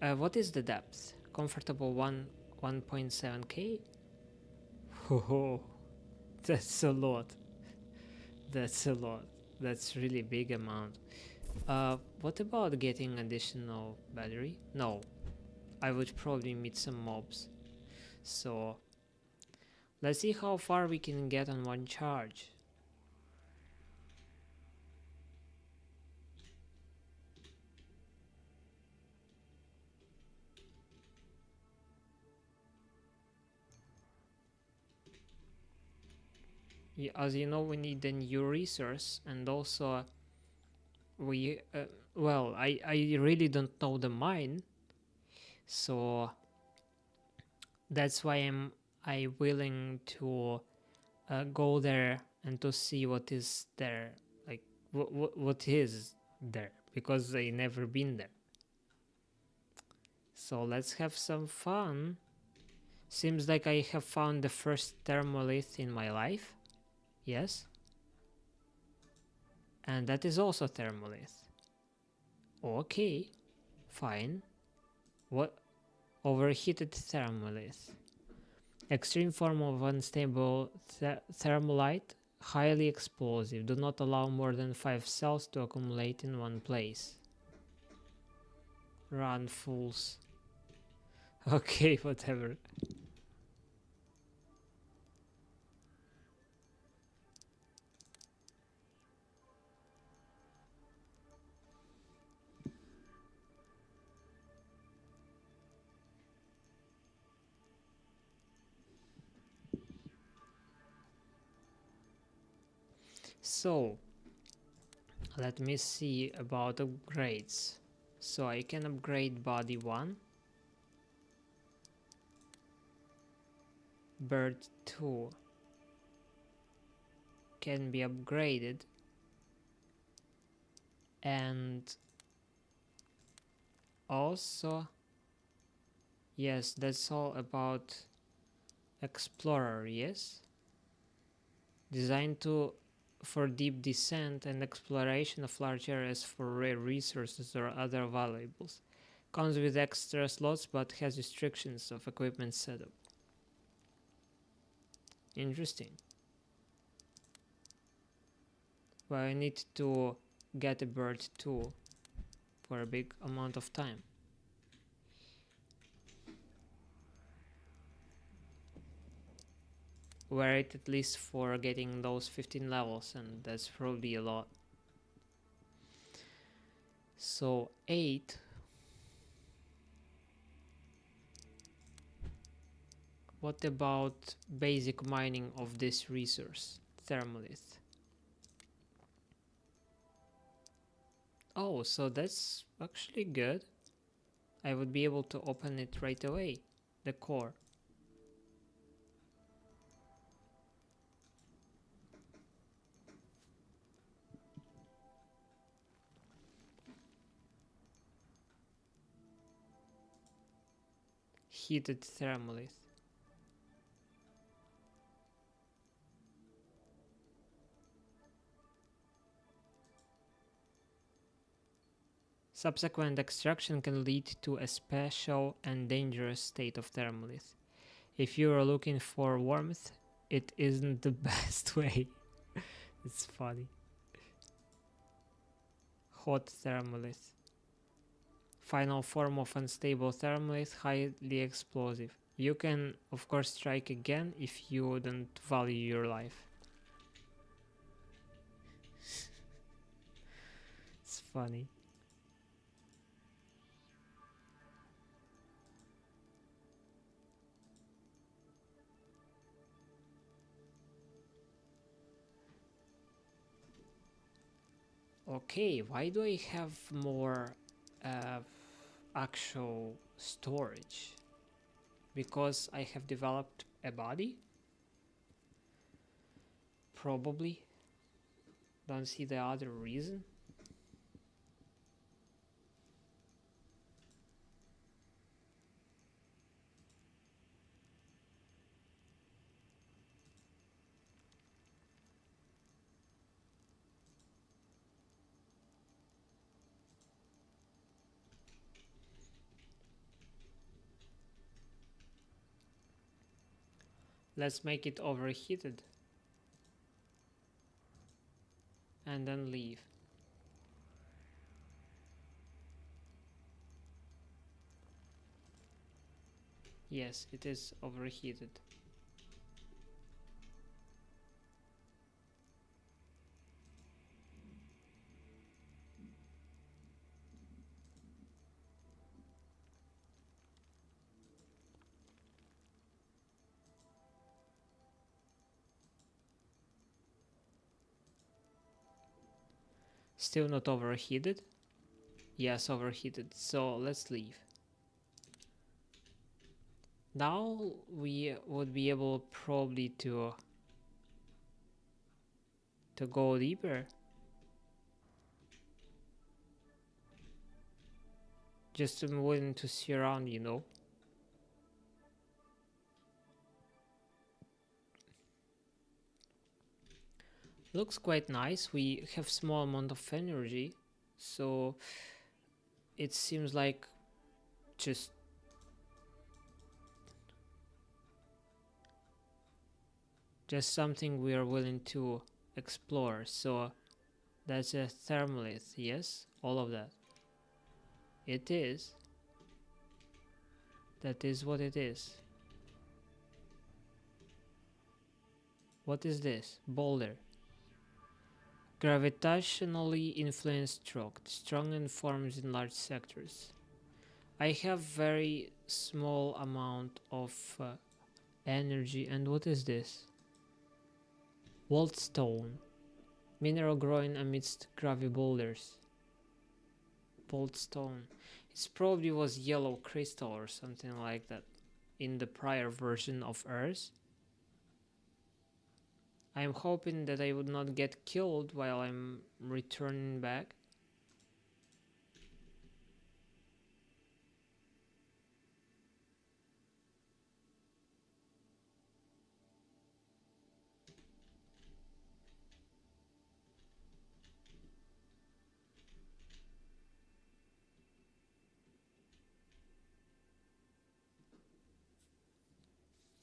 What is the depth? Comfortable 1.7k? Oh, that's a lot. That's a lot. That's really big amount. What about getting additional battery? No, I would probably meet some mobs. So let's see how far we can get on one charge. Yeah, as you know, we need a new resource, and also we well, I really don't know the mine, so that's why I willing to go there and to see what is there, like what is there, because I never been there. So let's have some fun. Seems like I have found the first thermolith in my life. Yes. And that is also thermolith. Okay, fine. What? Overheated thermolith. Extreme form of unstable thermolite, highly explosive. Do not allow more than 5 cells to accumulate in one place. Run, fools. Okay, whatever. So, let me see about upgrades. So I can upgrade body 1, bird 2 can be upgraded, and also, yes, that's all about explorer. Yes, designed for deep descent and exploration of large areas for rare resources or other valuables. Comes with extra slots but has restrictions of equipment setup. Interesting. Well, I need to get a bird too for a big amount of time. Wear it at least for getting those 15 levels, and that's probably a lot. So 8. What about basic mining of this resource, thermolith? Oh, so that's actually good. I would be able to open it right away, the core. heated thermolith. Subsequent extraction can lead to a special and dangerous state of thermolith. If you are looking for warmth, it isn't the best way. It's funny. Hot thermolith. Final form of unstable thermolith, highly explosive. You can, of course, strike again if you wouldn't value your life. It's funny. Okay, why do I have more actual storage? Because I have developed a body? Probably. Don't see the other reason. Let's make it overheated. And then leave. Yes, it is overheated. Still not overheated? Yes, overheated. So let's leave. Now we would be able probably to go deeper. Just willing to see around, you know. Looks quite nice. We have small amount of energy, so it seems like just something we are willing to explore. So that's a thermolith, yes, all of that. It is. That is what it is. What is this? Boulder. Gravitationally influenced rock, strong in forms in large sectors. I have very small amount of energy. And what is this? Waltstone. Mineral growing amidst gravity boulders. Waltstone. It probably was yellow crystal or something like that in the prior version of ERZ. I'm hoping that I would not get killed while I'm returning back.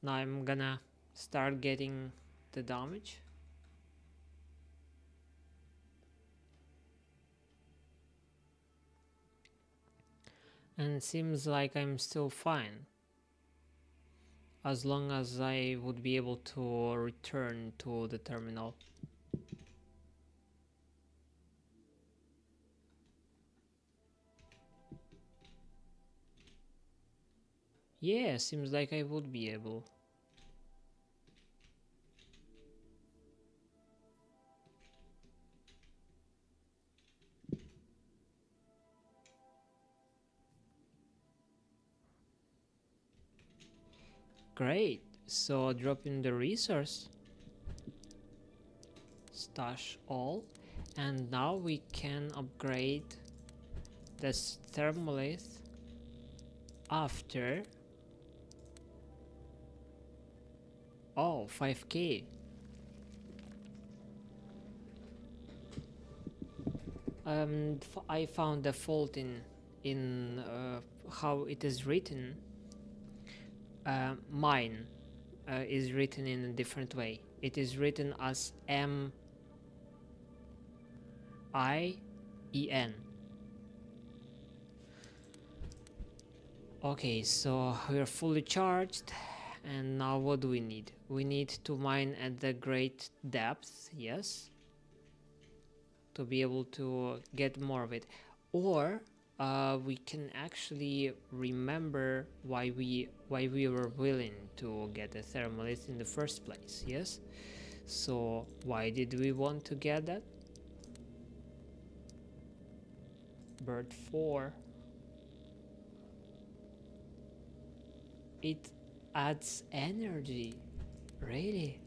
Now I'm gonna start getting the damage. And it seems like I'm still fine. As long as I would be able to return to the terminal. Yeah, seems like I would be able. Great, so drop in the resource. Stash all. And now we can upgrade this thermolith after Oh, 5K. I found a fault in how it is written. Mine is written in a different way. It is written as MIEN. Okay, so we're fully charged, and now what do we need? We need to mine at the great depth, yes, to be able to get more of it. Or we can actually remember why we were willing to get a thermalith in the first place, yes? So why did we want to get that? Bird 4. It adds energy. Really?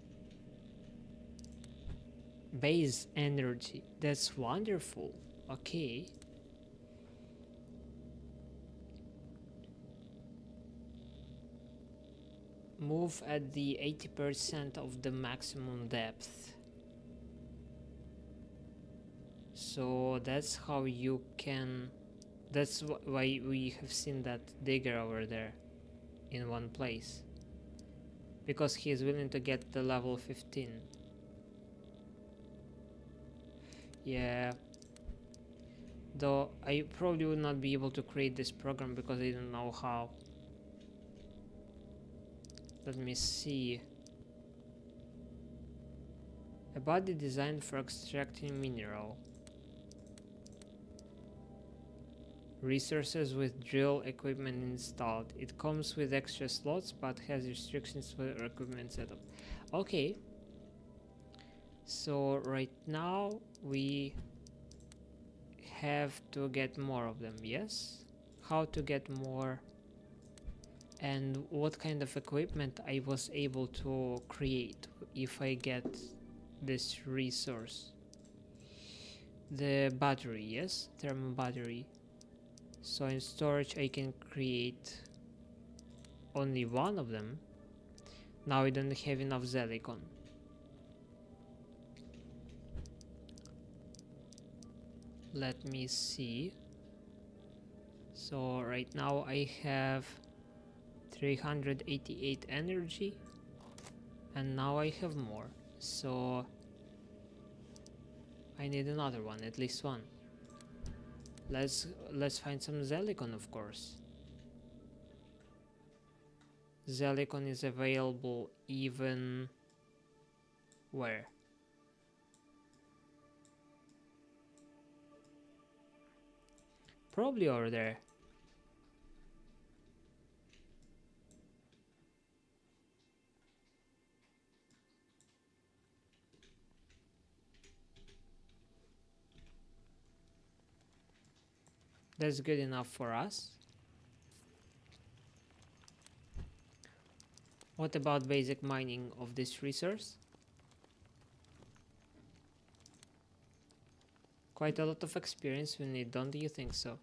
Base energy. That's wonderful. Okay. Move at the 80% of the maximum depth. So that's how you can... That's why we have seen that digger over there in one place. Because he is willing to get the level 15. Yeah. Though I probably would not be able to create this program because I don't know how. Let me see. A body designed for extracting mineral. Resources with drill equipment installed. It comes with extra slots but has restrictions for equipment setup. Okay. So right now we have to get more of them, yes? How to get more and what kind of equipment I was able to create if I get this resource. The battery, yes? Thermal battery. So in storage I can create only one of them. Now I don't have enough silicon. Let me see. So right now I have 388 energy and now I have more. So I need another one, at least one. Let's find some silicon, of course. Silicon is available even where? Probably over there. That's good enough for us. What about basic mining of this resource? Quite a lot of experience we need, don't you think so?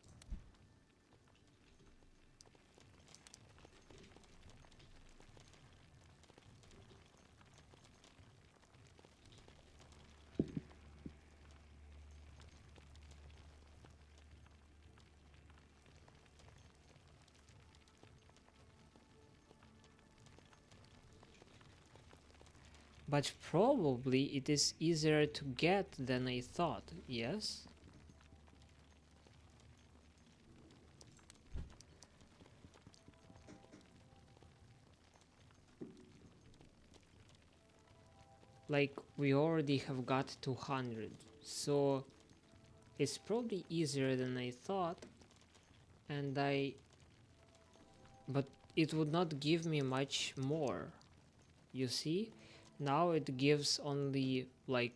But probably it is easier to get than I thought, yes? Like, we already have got 200, so it's probably easier than I thought, and but it would not give me much more, you see? Now it gives only, like,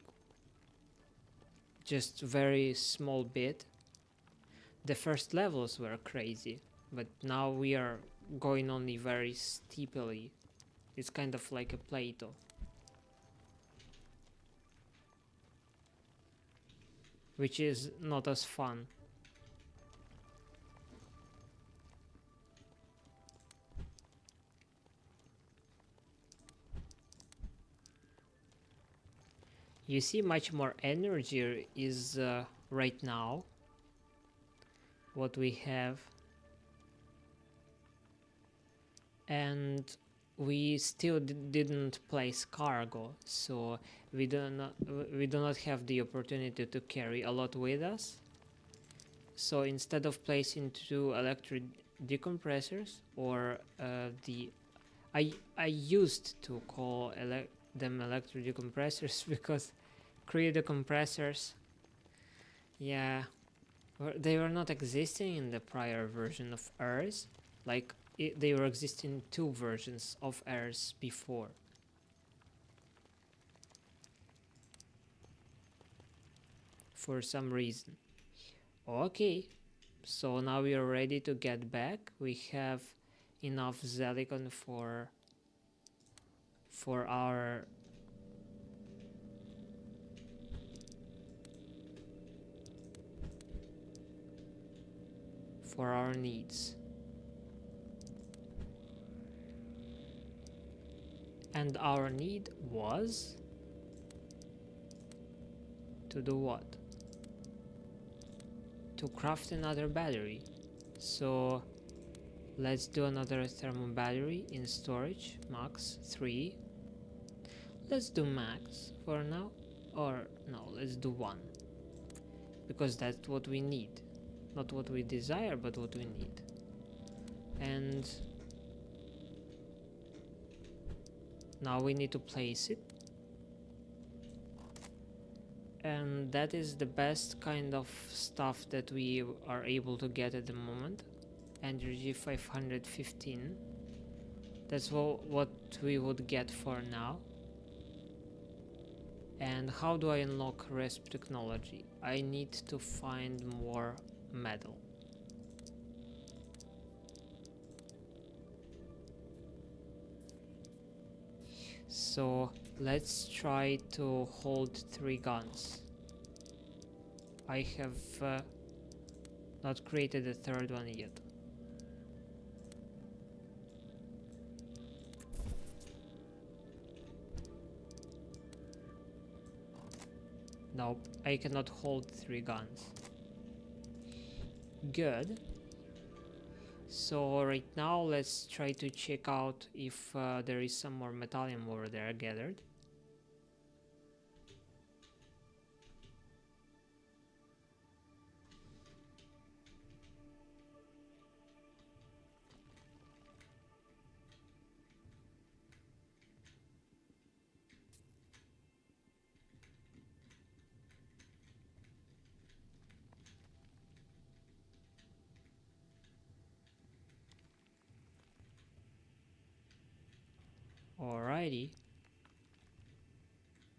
just very small bit. The first levels were crazy, but now we are going only very steeply. It's kind of like a plateau. Which is not as fun. You see, much more energy is right now what we have, and we still didn't place cargo, so we do not have the opportunity to carry a lot with us. So instead of placing 2 electric decompressors, or I used to call them electric decompressors because create compressors, yeah, they were not existing in the prior version of ERZ. Like they were existing 2 versions of ERZ before. For some reason. Okay, so now we are ready to get back. We have enough Zelicon for our needs. And our need was to do what? To craft another battery. So let's do another thermal battery in storage, max 3. Let's do max for now, or no, let's do 1, because that's what we need, not what we desire, but what we need. And now we need to place it, and that is the best kind of stuff that we are able to get at the moment. Energy 515, that's what we would get for now. And how do I unlock RESP technology? I need to find more metal. So let's try to hold 3 guns. I have not created a 3rd one yet. Nope, I cannot hold 3 guns. Good. So right now let's try to check out if there is some more metalium over there gathered. Alrighty.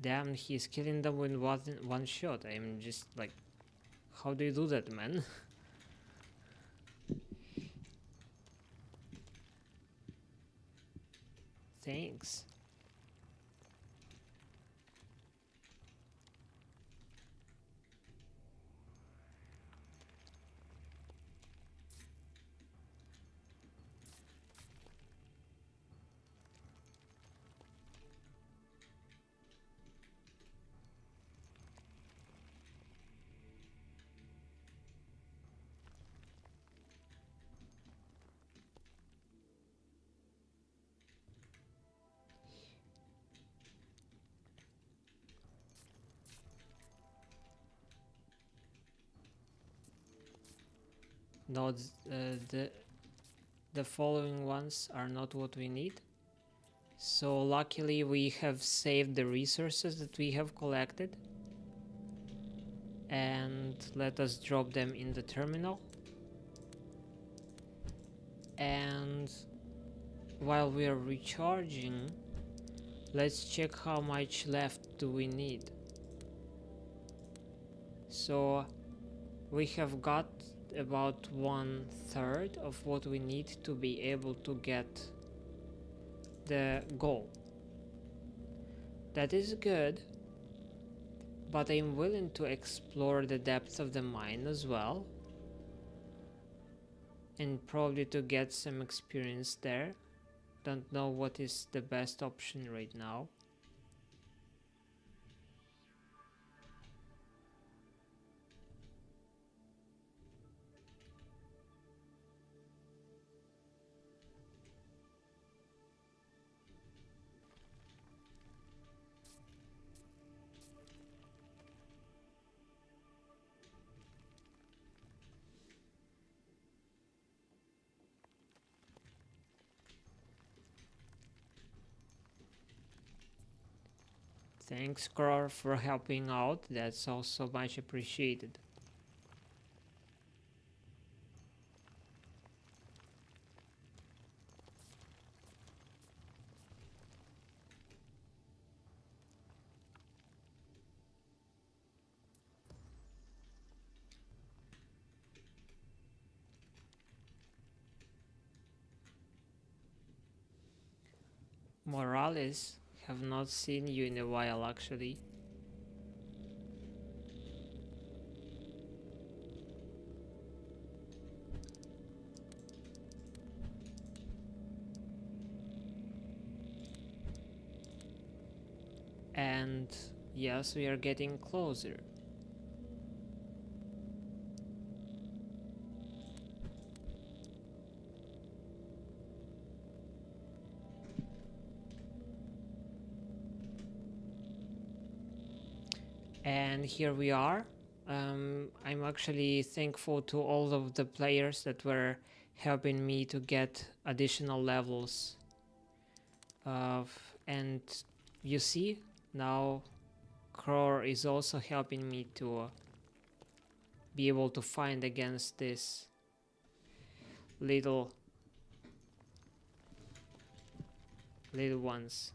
Damn, he's killing them with one shot. I'm just like, how do you do that, man? Thanks. No, the following ones are not what we need. So luckily we have saved the resources that we have collected. And let us drop them in the terminal. And while we are recharging, let's check how much left do we need. So we have got about 1/3 of what we need to be able to get the goal. That is good, but I'm willing to explore the depths of the mine as well, and probably to get some experience there. Don't know what is the best option right now. Thanks, Cror, for helping out. That's also much appreciated. Morales, have not seen you in a while actually. And yes, we are getting closer. And here we are. I'm actually thankful to all of the players that were helping me to get additional levels. And you see, now Cror is also helping me to be able to find against this little ones.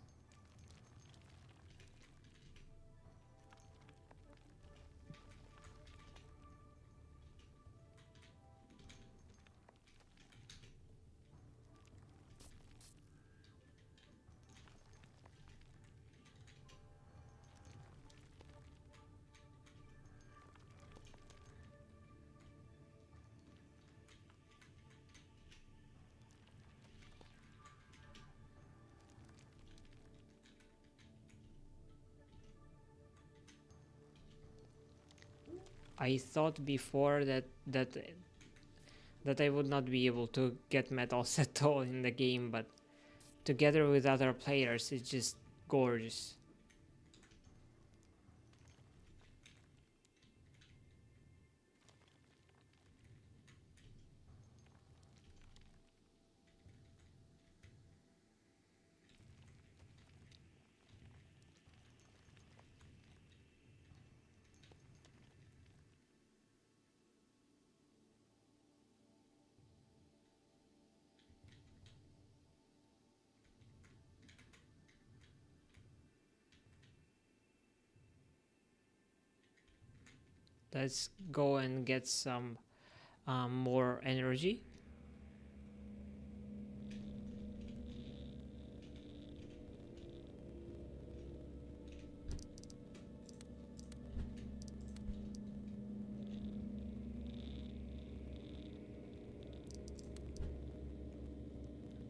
I thought before that I would not be able to get medals at all in the game, but together with other players, it's just gorgeous. Let's go and get some more energy.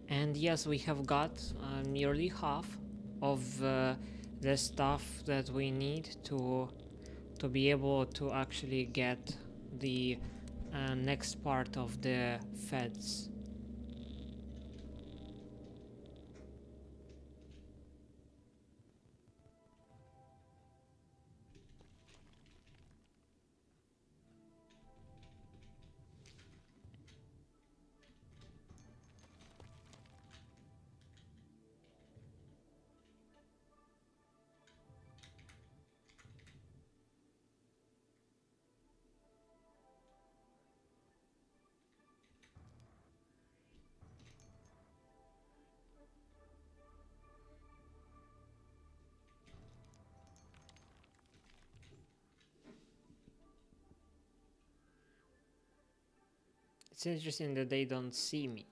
And yes, we have got nearly half of the stuff that we need to be able to actually get the next part of the feds. It's interesting that they don't see me.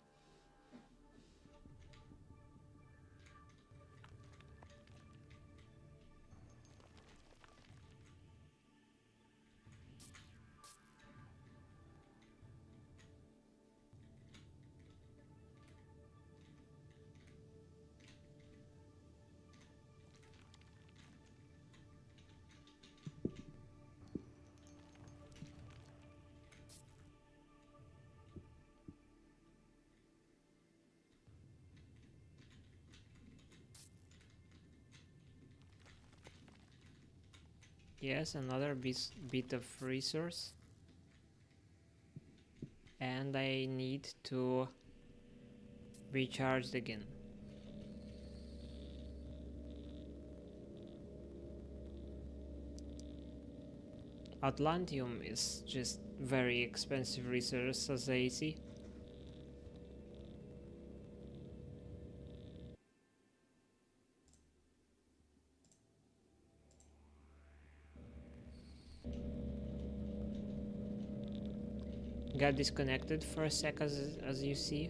Yes, another bit of resource. And I need to recharge again. Atlantium is just very expensive resource, as I see. Got disconnected for a sec, as you see.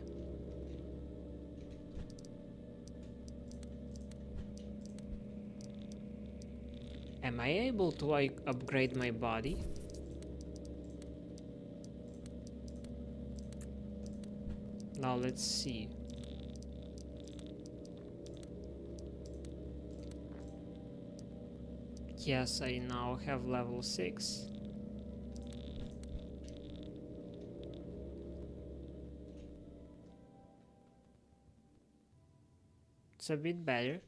Am I able to upgrade my body? Now let's see. Yes, I now have level 6. It's a bit better.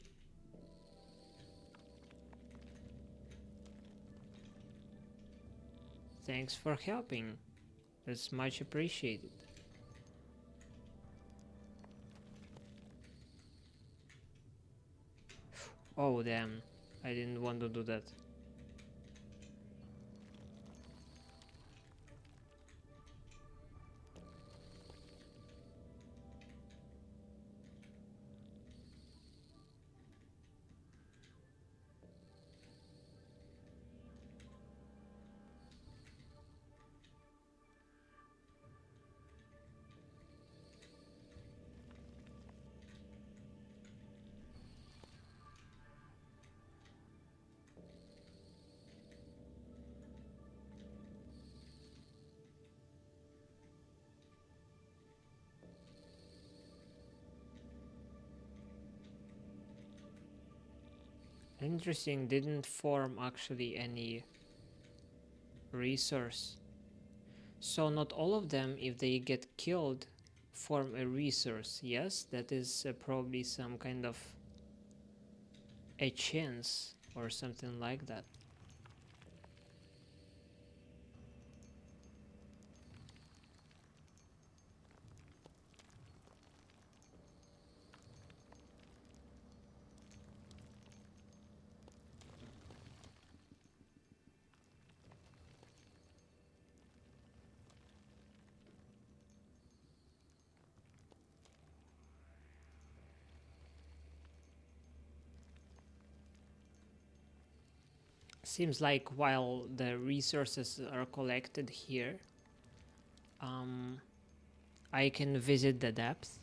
Thanks for helping. That's much appreciated. Oh damn, I didn't want to do that. Interesting, didn't form actually any resource. So not all of them, if they get killed, form a resource. Yes, that is probably some kind of a chance or something like that. Seems like while the resources are collected here, I can visit the depth.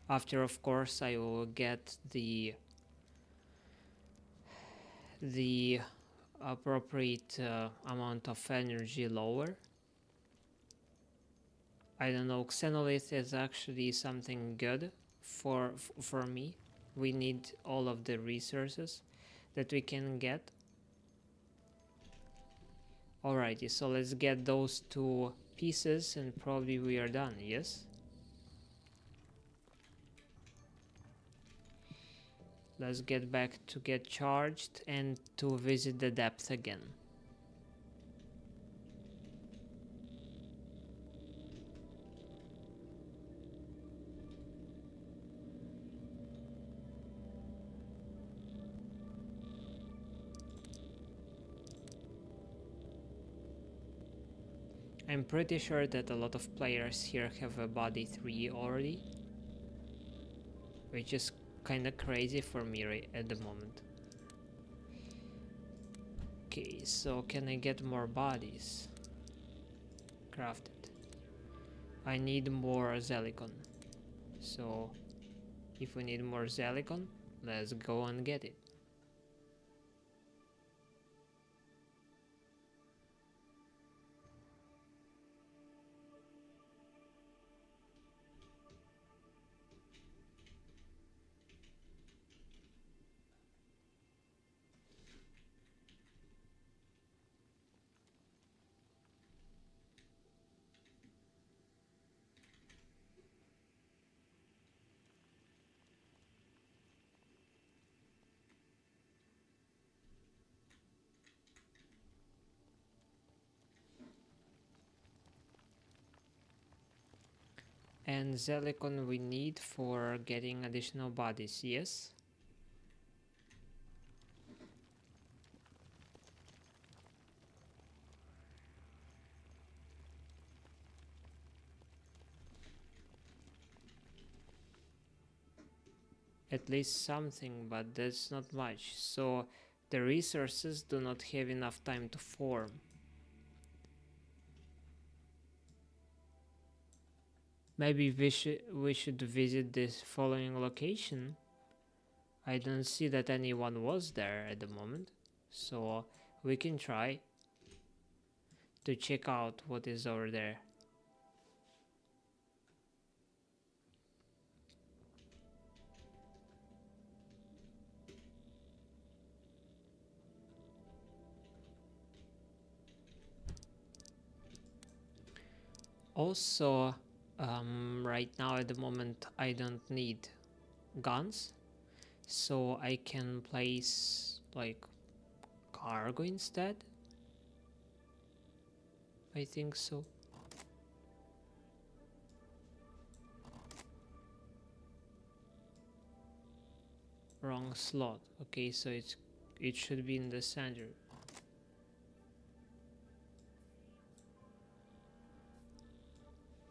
After, of course, I will get the appropriate amount of energy lower. I don't know, Xenolith is actually something good for me. We need all of the resources that we can get. Alrighty, so let's get those 2 pieces and probably we are done, yes? Let's get back to get charged and to visit the depth again. I'm pretty sure that a lot of players here have a body 3 already, which is kinda crazy for me right at the moment. Okay, so can I get more bodies? Crafted. I need more Zelicon. So if we need more Zelicon, let's go and get it. And Zelicon we need for getting additional bodies, yes? At least something, but that's not much. So the resources do not have enough time to form. Maybe we should visit this following location. I don't see that anyone was there at the moment, so we can try to check out what is over there. Also, right now at the moment I don't need guns, so I can place like cargo instead. I think so. Wrong slot. Okay, so it should be in the center.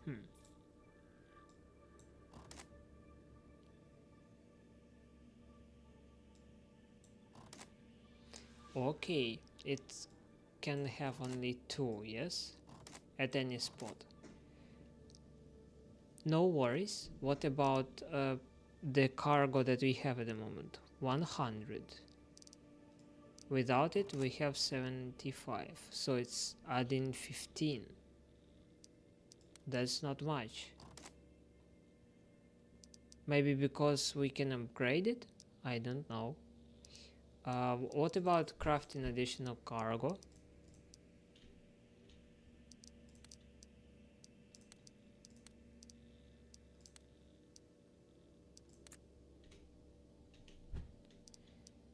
Hmm. Okay, it can have only two, yes? At any spot. No worries. What about the cargo that we have at the moment? 100. Without it, we have 75. So it's adding 15. That's not much. Maybe because we can upgrade it? I don't know. What about crafting additional cargo?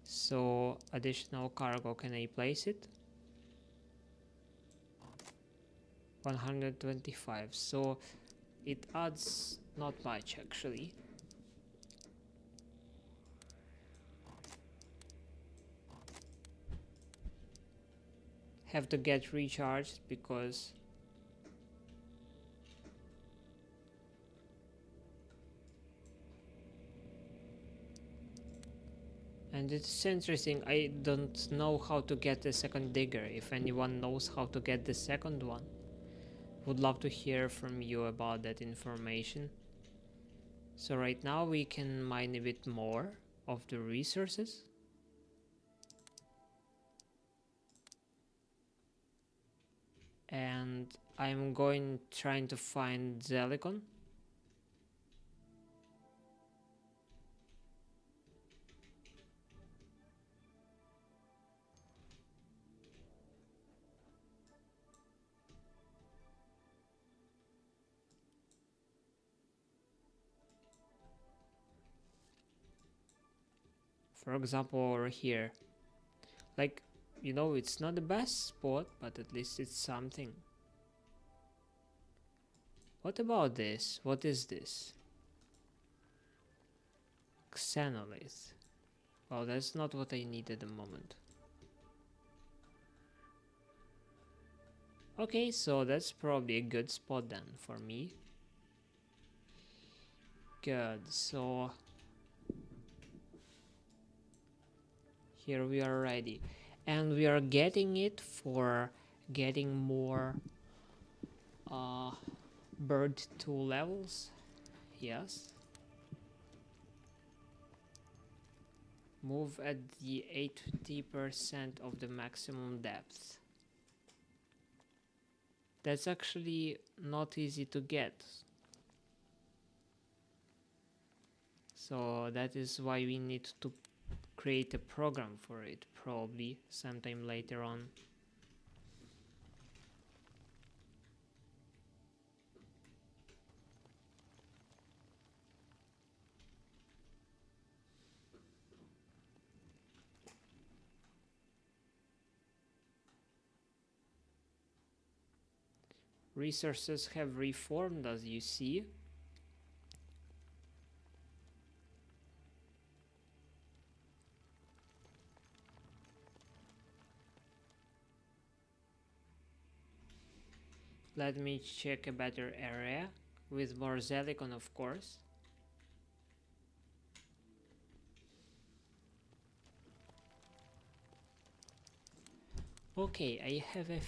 So additional cargo, can I place it? 125. So it adds not much actually. Have to get recharged because and it's interesting, I don't know how to get a second digger. If anyone knows how to get the second one, would love to hear from you about that information. So right now we can mine a bit more of the resources. And I'm going trying to find Zelicon. For example, over here. Like, you know, it's not the best spot, but at least it's something. What about this? What is this? Xenolith. Well, that's not what I need at the moment. Okay, so that's probably a good spot then for me. Good, so here we are ready. And we are getting it for getting more bird 2 levels. Yes. Move at the 80% of the maximum depth. That's actually not easy to get. So that is why we need to create a program for it, probably sometime later on. Resources have reformed, as you see. Let me check a better area with more Zelicon, of course. Okay, I have a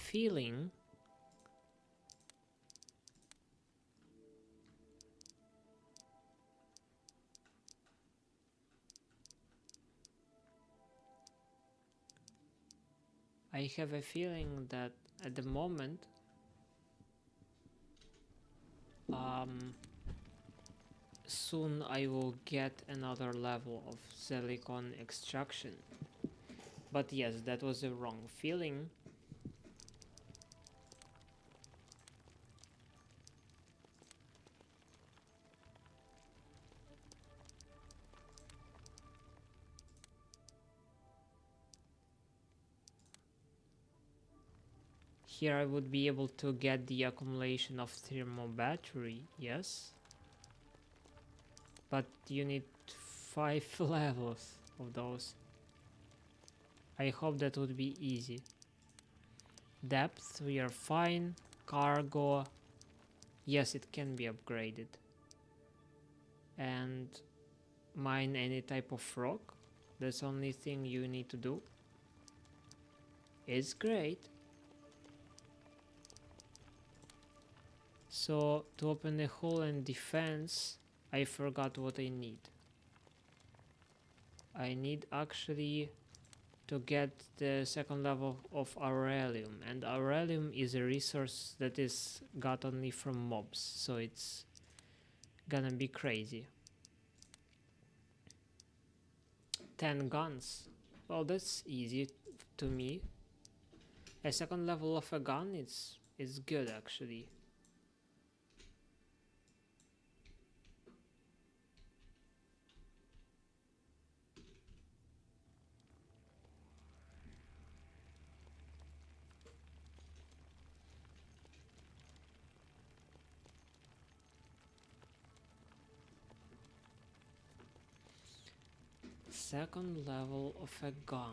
feeling that at the moment um, soon I will get another level of silicon extraction. But yes, that was a wrong feeling. Here I would be able to get the accumulation of thermal battery, yes? But you need 5 levels of those. I hope that would be easy. Depth, we are fine. Cargo, yes, it can be upgraded. And mine any type of rock. That's the only thing you need to do. It's great. So to open the hull and defense, I forgot what I need. I need actually to get the second level of aurelium, and aurelium is a resource that is got only from mobs, so it's gonna be crazy. 10 guns, well, that's easy to me. A second level of a gun, it's good actually. Second level of a gun.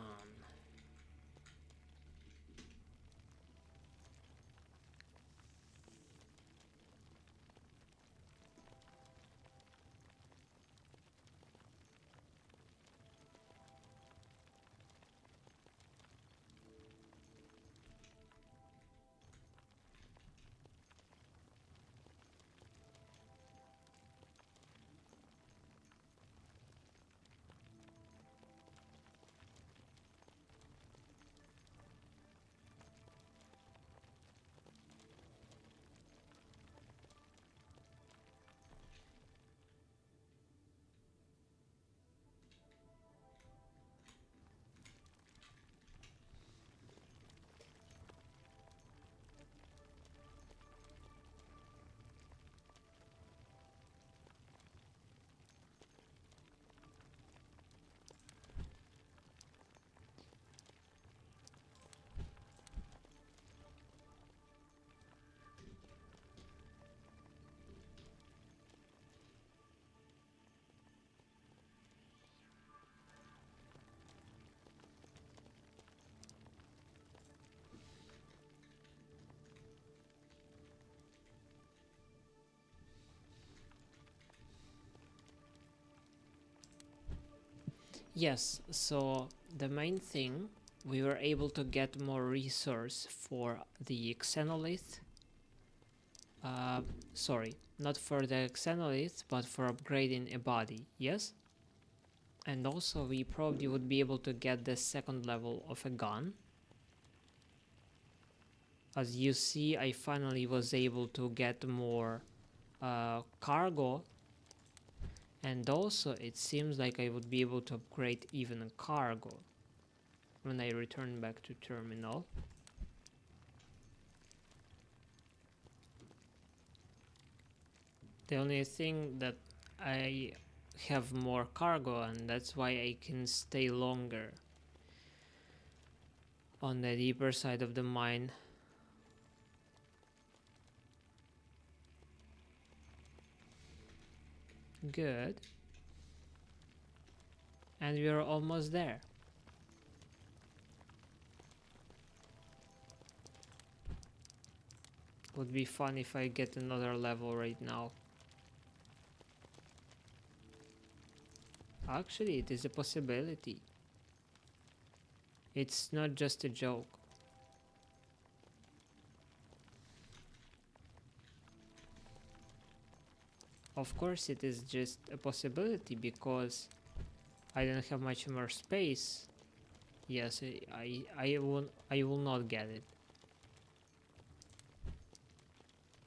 Yes, so the main thing, we were able to get more resource for the xenolith. Sorry, not for the xenolith, but for upgrading a body, yes? And also we probably would be able to get the second level of a gun. As you see, I finally was able to get more cargo, and also it seems like I would be able to upgrade even a cargo when I return back to terminal. The only thing that I have more cargo, and that's why I can stay longer on the deeper side of the mine. Good. And we are almost there. Would be fun if I get another level right now. Actually, it is a possibility. It's not just a joke. Of course, it is just a possibility because I don't have much more space. Yes, I will not get it.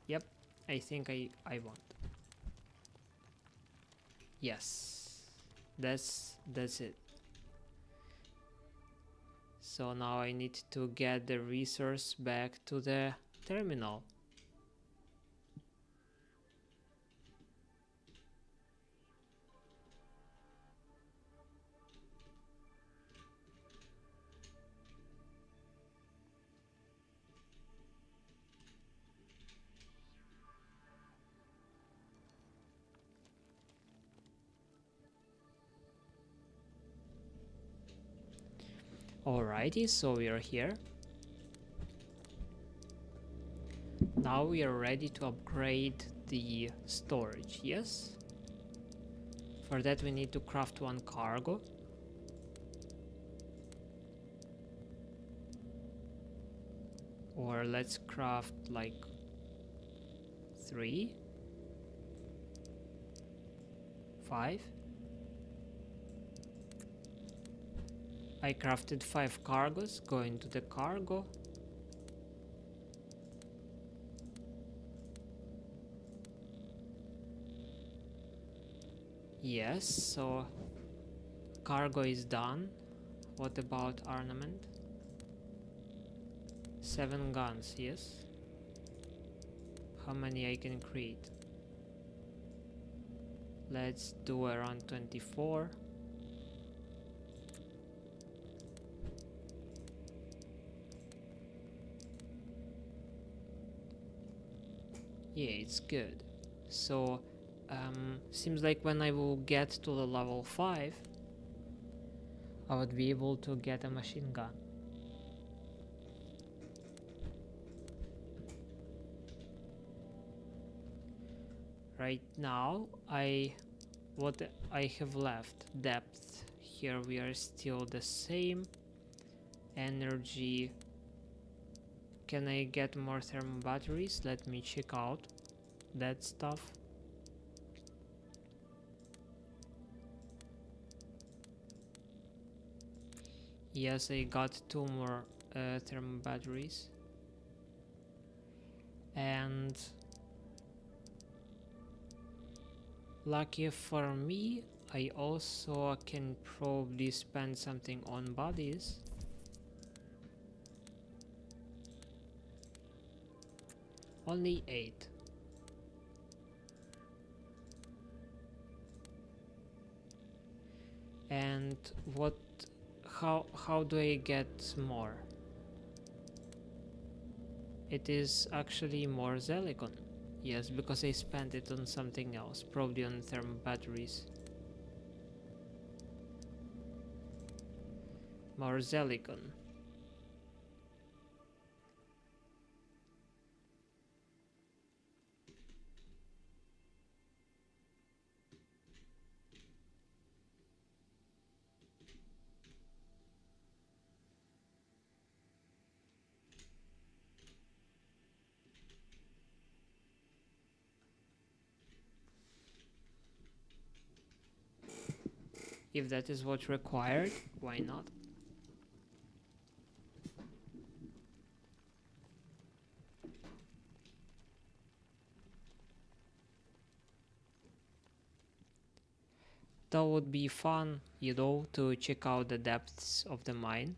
Yep, I think I won't. Yes, that's it. So now I need to get the resource back to the terminal. Alrighty, so we are here. Now we are ready to upgrade the storage, yes? For that we need to craft one cargo. Or let's craft like 3, 5. I crafted 5 cargos, go into the cargo. Yes, so cargo is done. What about ornament? 7 guns, yes. How many I can create? Let's do around 24. Yeah, it's good. So seems like when I will get to the level 5, I would be able to get a machine gun. Right now, what I have left, depth, here we are still the same. Energy, can I get more thermal batteries? Let me check out that stuff. Yes, I got 2 more thermal batteries. And lucky for me, I also can probably spend something on bodies. Only 8. And how do I get more? It is actually more Zelicon. Yes, because I spent it on something else, probably on thermal batteries. More Zelicon. If that is what's required, why not? That would be fun, you know, to check out the depths of the mine.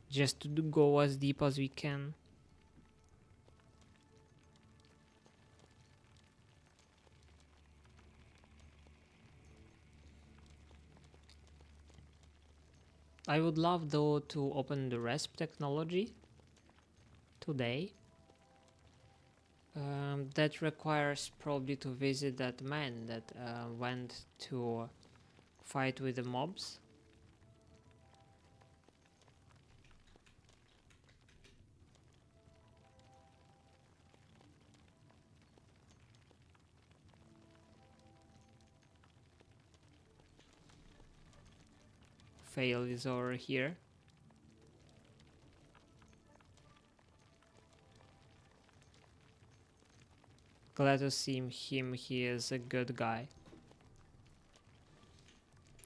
Just to go as deep as we can. I would love though to open the RESP technology today. That requires probably to visit that man that went to fight with the mobs. Fail is over here. Glad to see him. He is a good guy.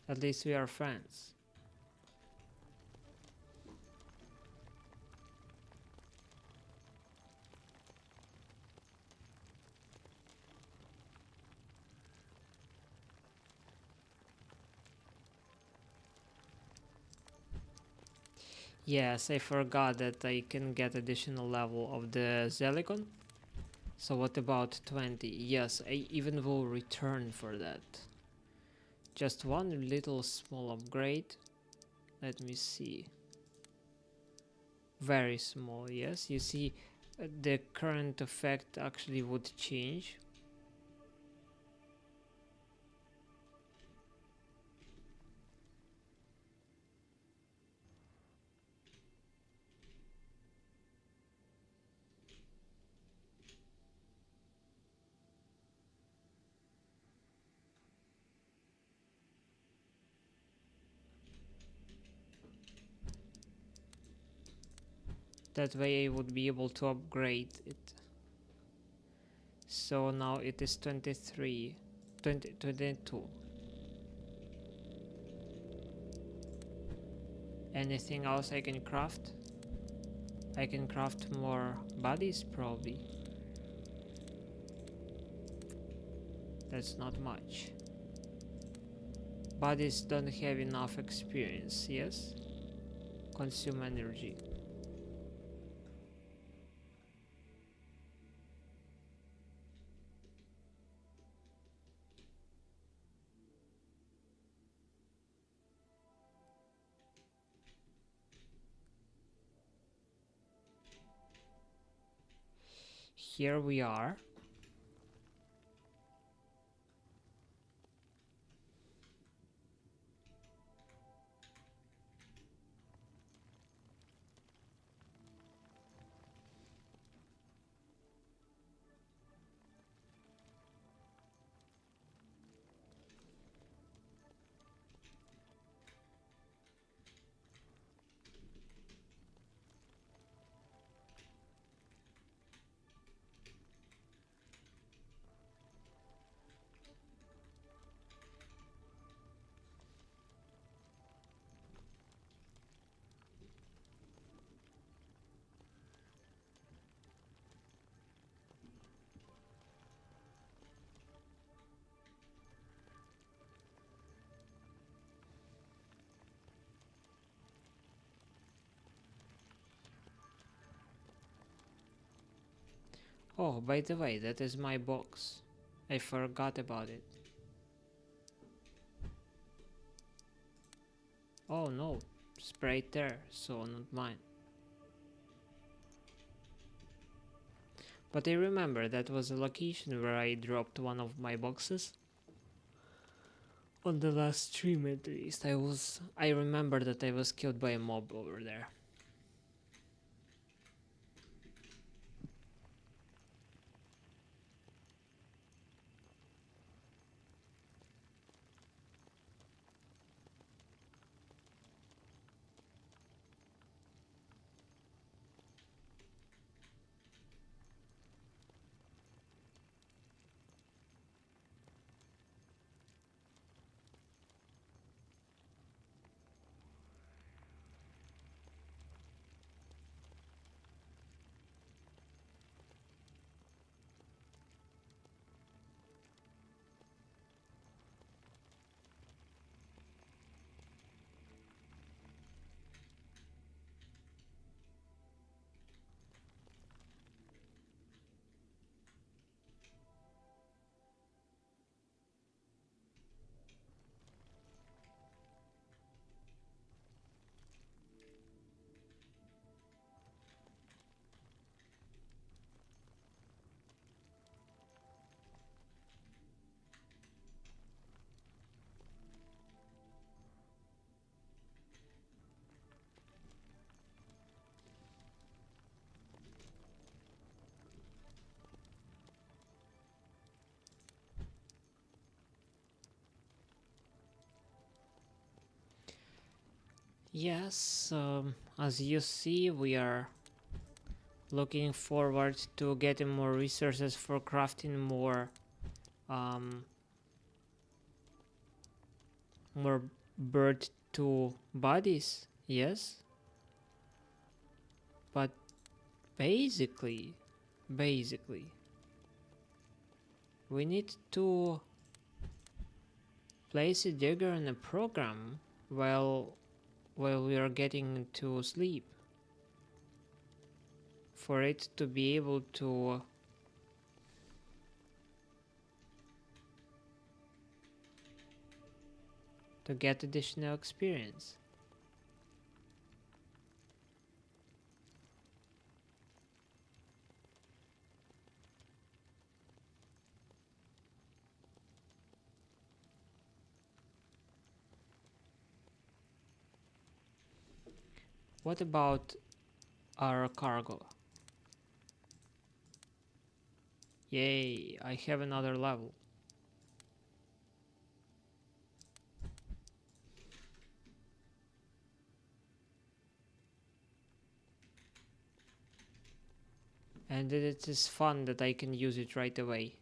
At least we are friends. Yes, I forgot that I can get additional level of the Zelicon. So what about 20? Yes, I even will return for that. Just one little small upgrade. Let me see. Very small, yes. You see, the current effect actually would change. That way I would be able to upgrade it. So now it is 23, 22. Anything else I can craft? I can craft more bodies probably. That's not much. Bodies don't have enough experience, yes? Consume energy. Here we are. Oh, by the way, that is my box. I forgot about it. Oh no, it's right there, so not mine. But I remember that was a location where I dropped one of my boxes. On the last stream at least, I remember that I was killed by a mob over there. Yes, as you see, we are looking forward to getting more resources for crafting um, more bird to bodies. Yes, but basically, we need to place a digger in a program while we are getting to sleep for it to be able to get additional experience. What about our cargo? Yay, I have another level. And it is fun that I can use it right away.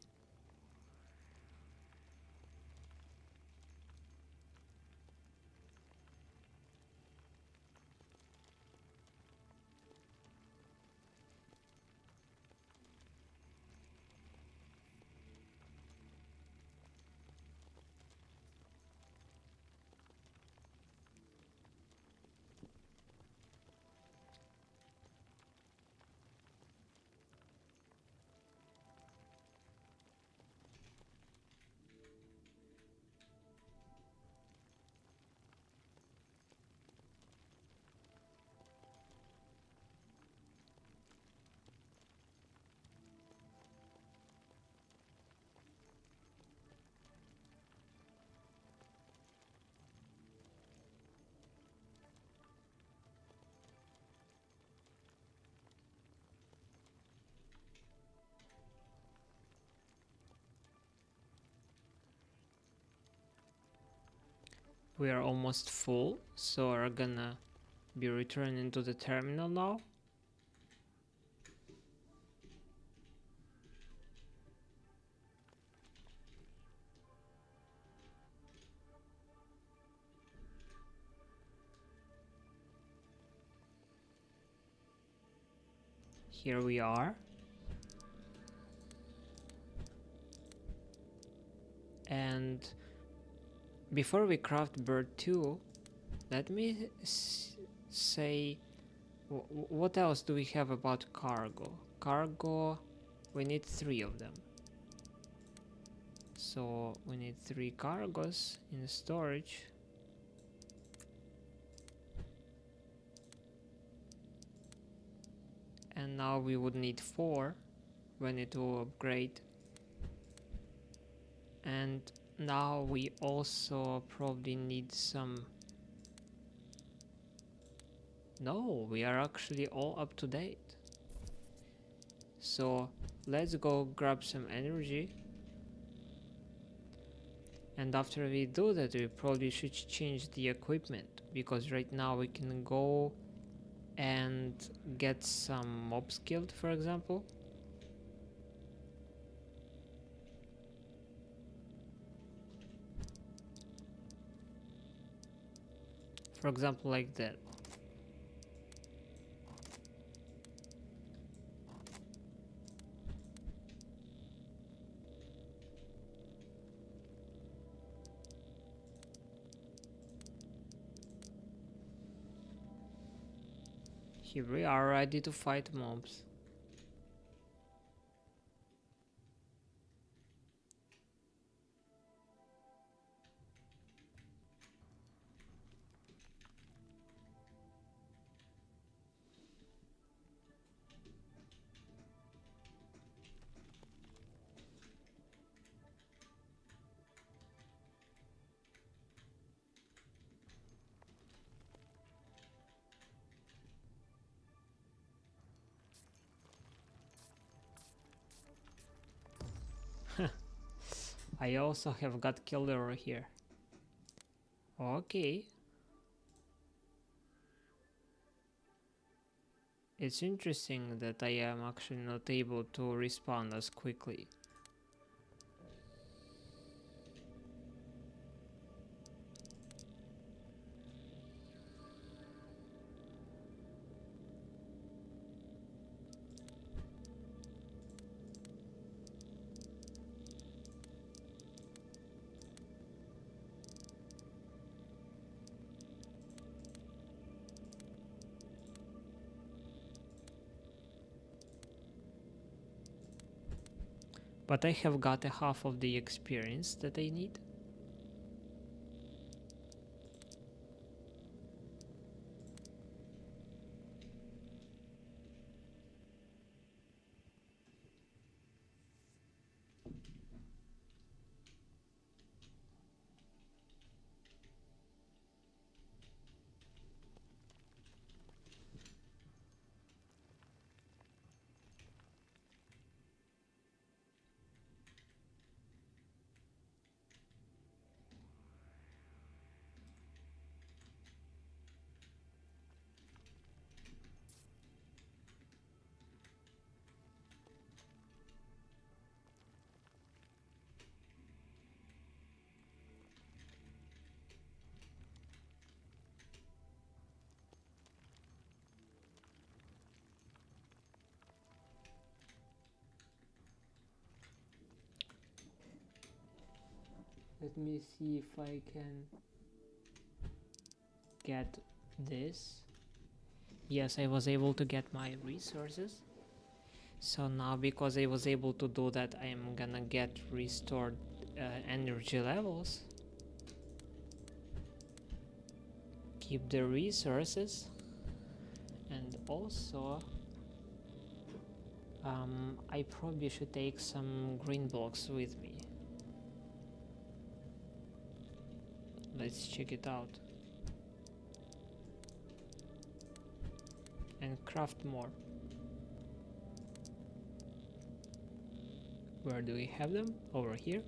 We are almost full, so we're gonna be returning to the terminal now. Here we are. And before we craft bird 2, let me say what else do we have about cargo? Cargo, we need 3 of them. So we need 3 cargos in storage. And now we would need 4 when it will upgrade. And now we also probably need some... No, we are actually all up to date. So let's go grab some energy. And after we do that, we probably should change the equipment, because right now we can go and get some mob skilled, for example. For example, like that. Here we are, ready to fight mobs. I also have got killed over here. Okay. It's interesting that I am actually not able to respond as quickly. But I have got a half of the experience that I need. Let me see if I can get this. Yes, I was able to get my resources. So now, because I was able to do that, I am gonna get restored energy levels. Keep the resources. And also, I probably should take some green blocks with me. Let's check it out. And craft more. Where do we have them? Over here.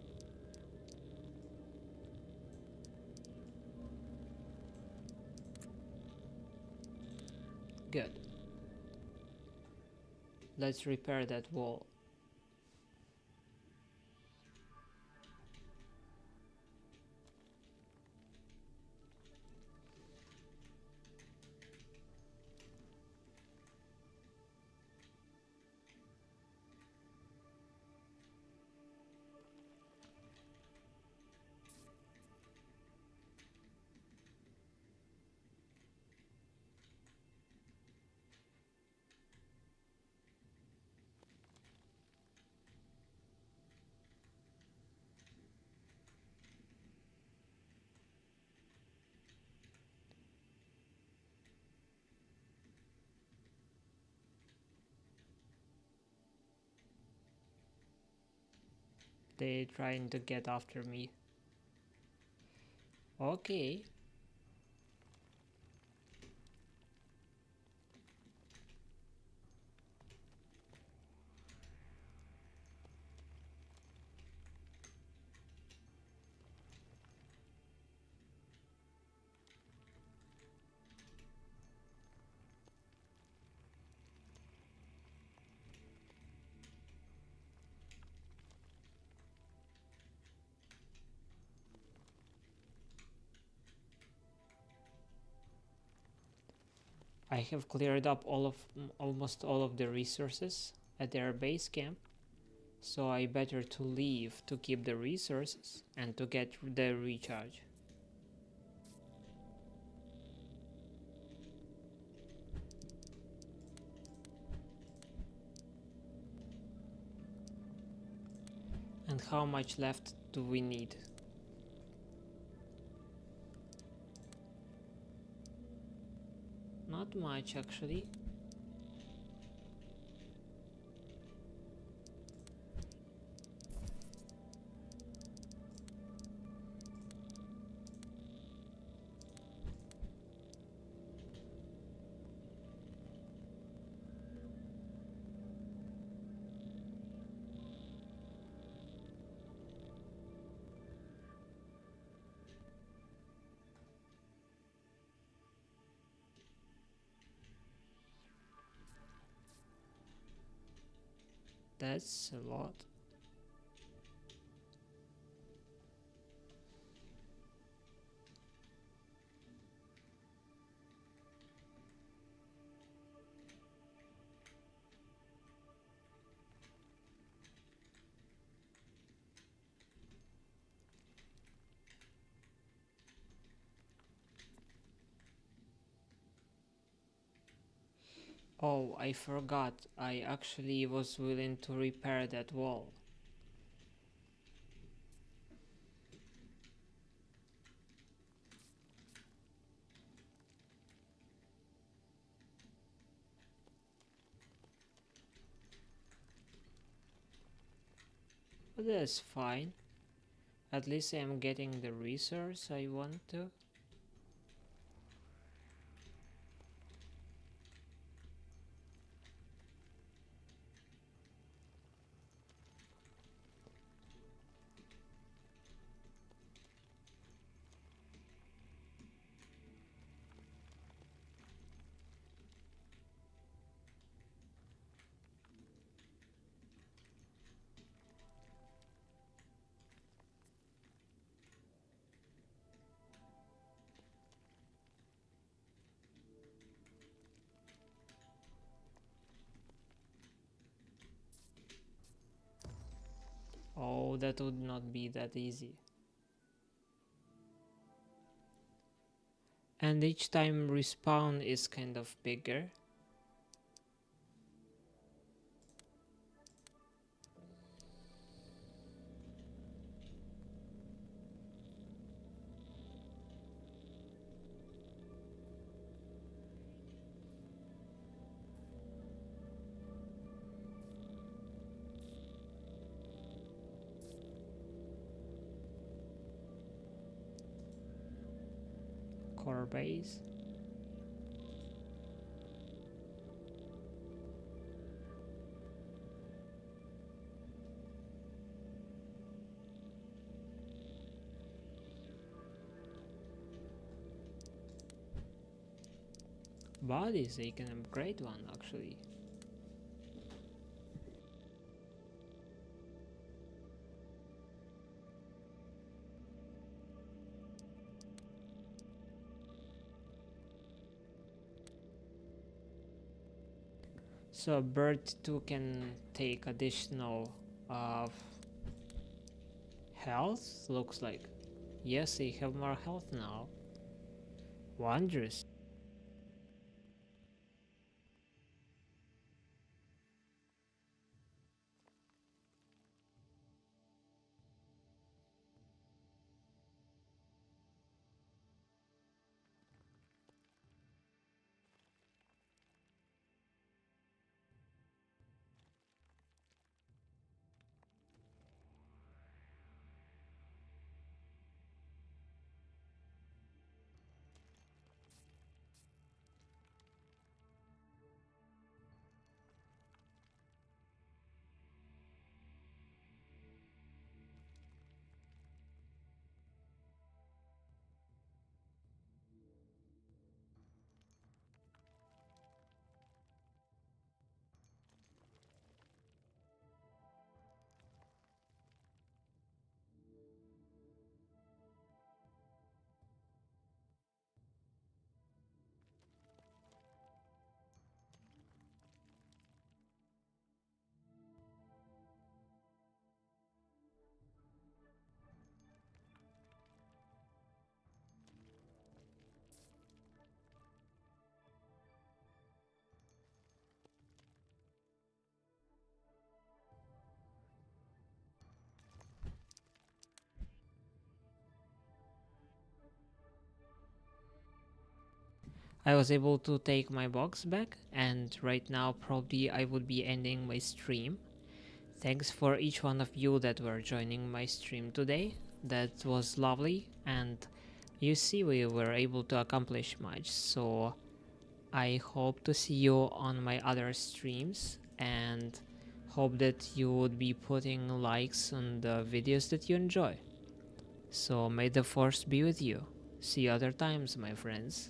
Good. Let's repair that wall. They trying to get after me. Okay. I have cleared up almost all of the resources at their base camp, so I better to leave to keep the resources and to get the recharge. And how much left do we need? Not much, actually. That's a lot. Oh, I forgot. I actually was willing to repair that wall. But that's fine. At least I am getting the resource I want to. Oh, that would not be that easy. And each time respawn is kind of bigger. Core base. Bodies, they can upgrade one actually. So a bird 2 can take additional uh, health, looks like. Yes, they have more health now. Wondrous. I was able to take my box back, and right now probably I would be ending my stream. Thanks for each one of you that were joining my stream today. That was lovely, and you see we were able to accomplish much, so I hope to see you on my other streams, and hope that you would be putting likes on the videos that you enjoy. So may the force be with you. See you other times, my friends.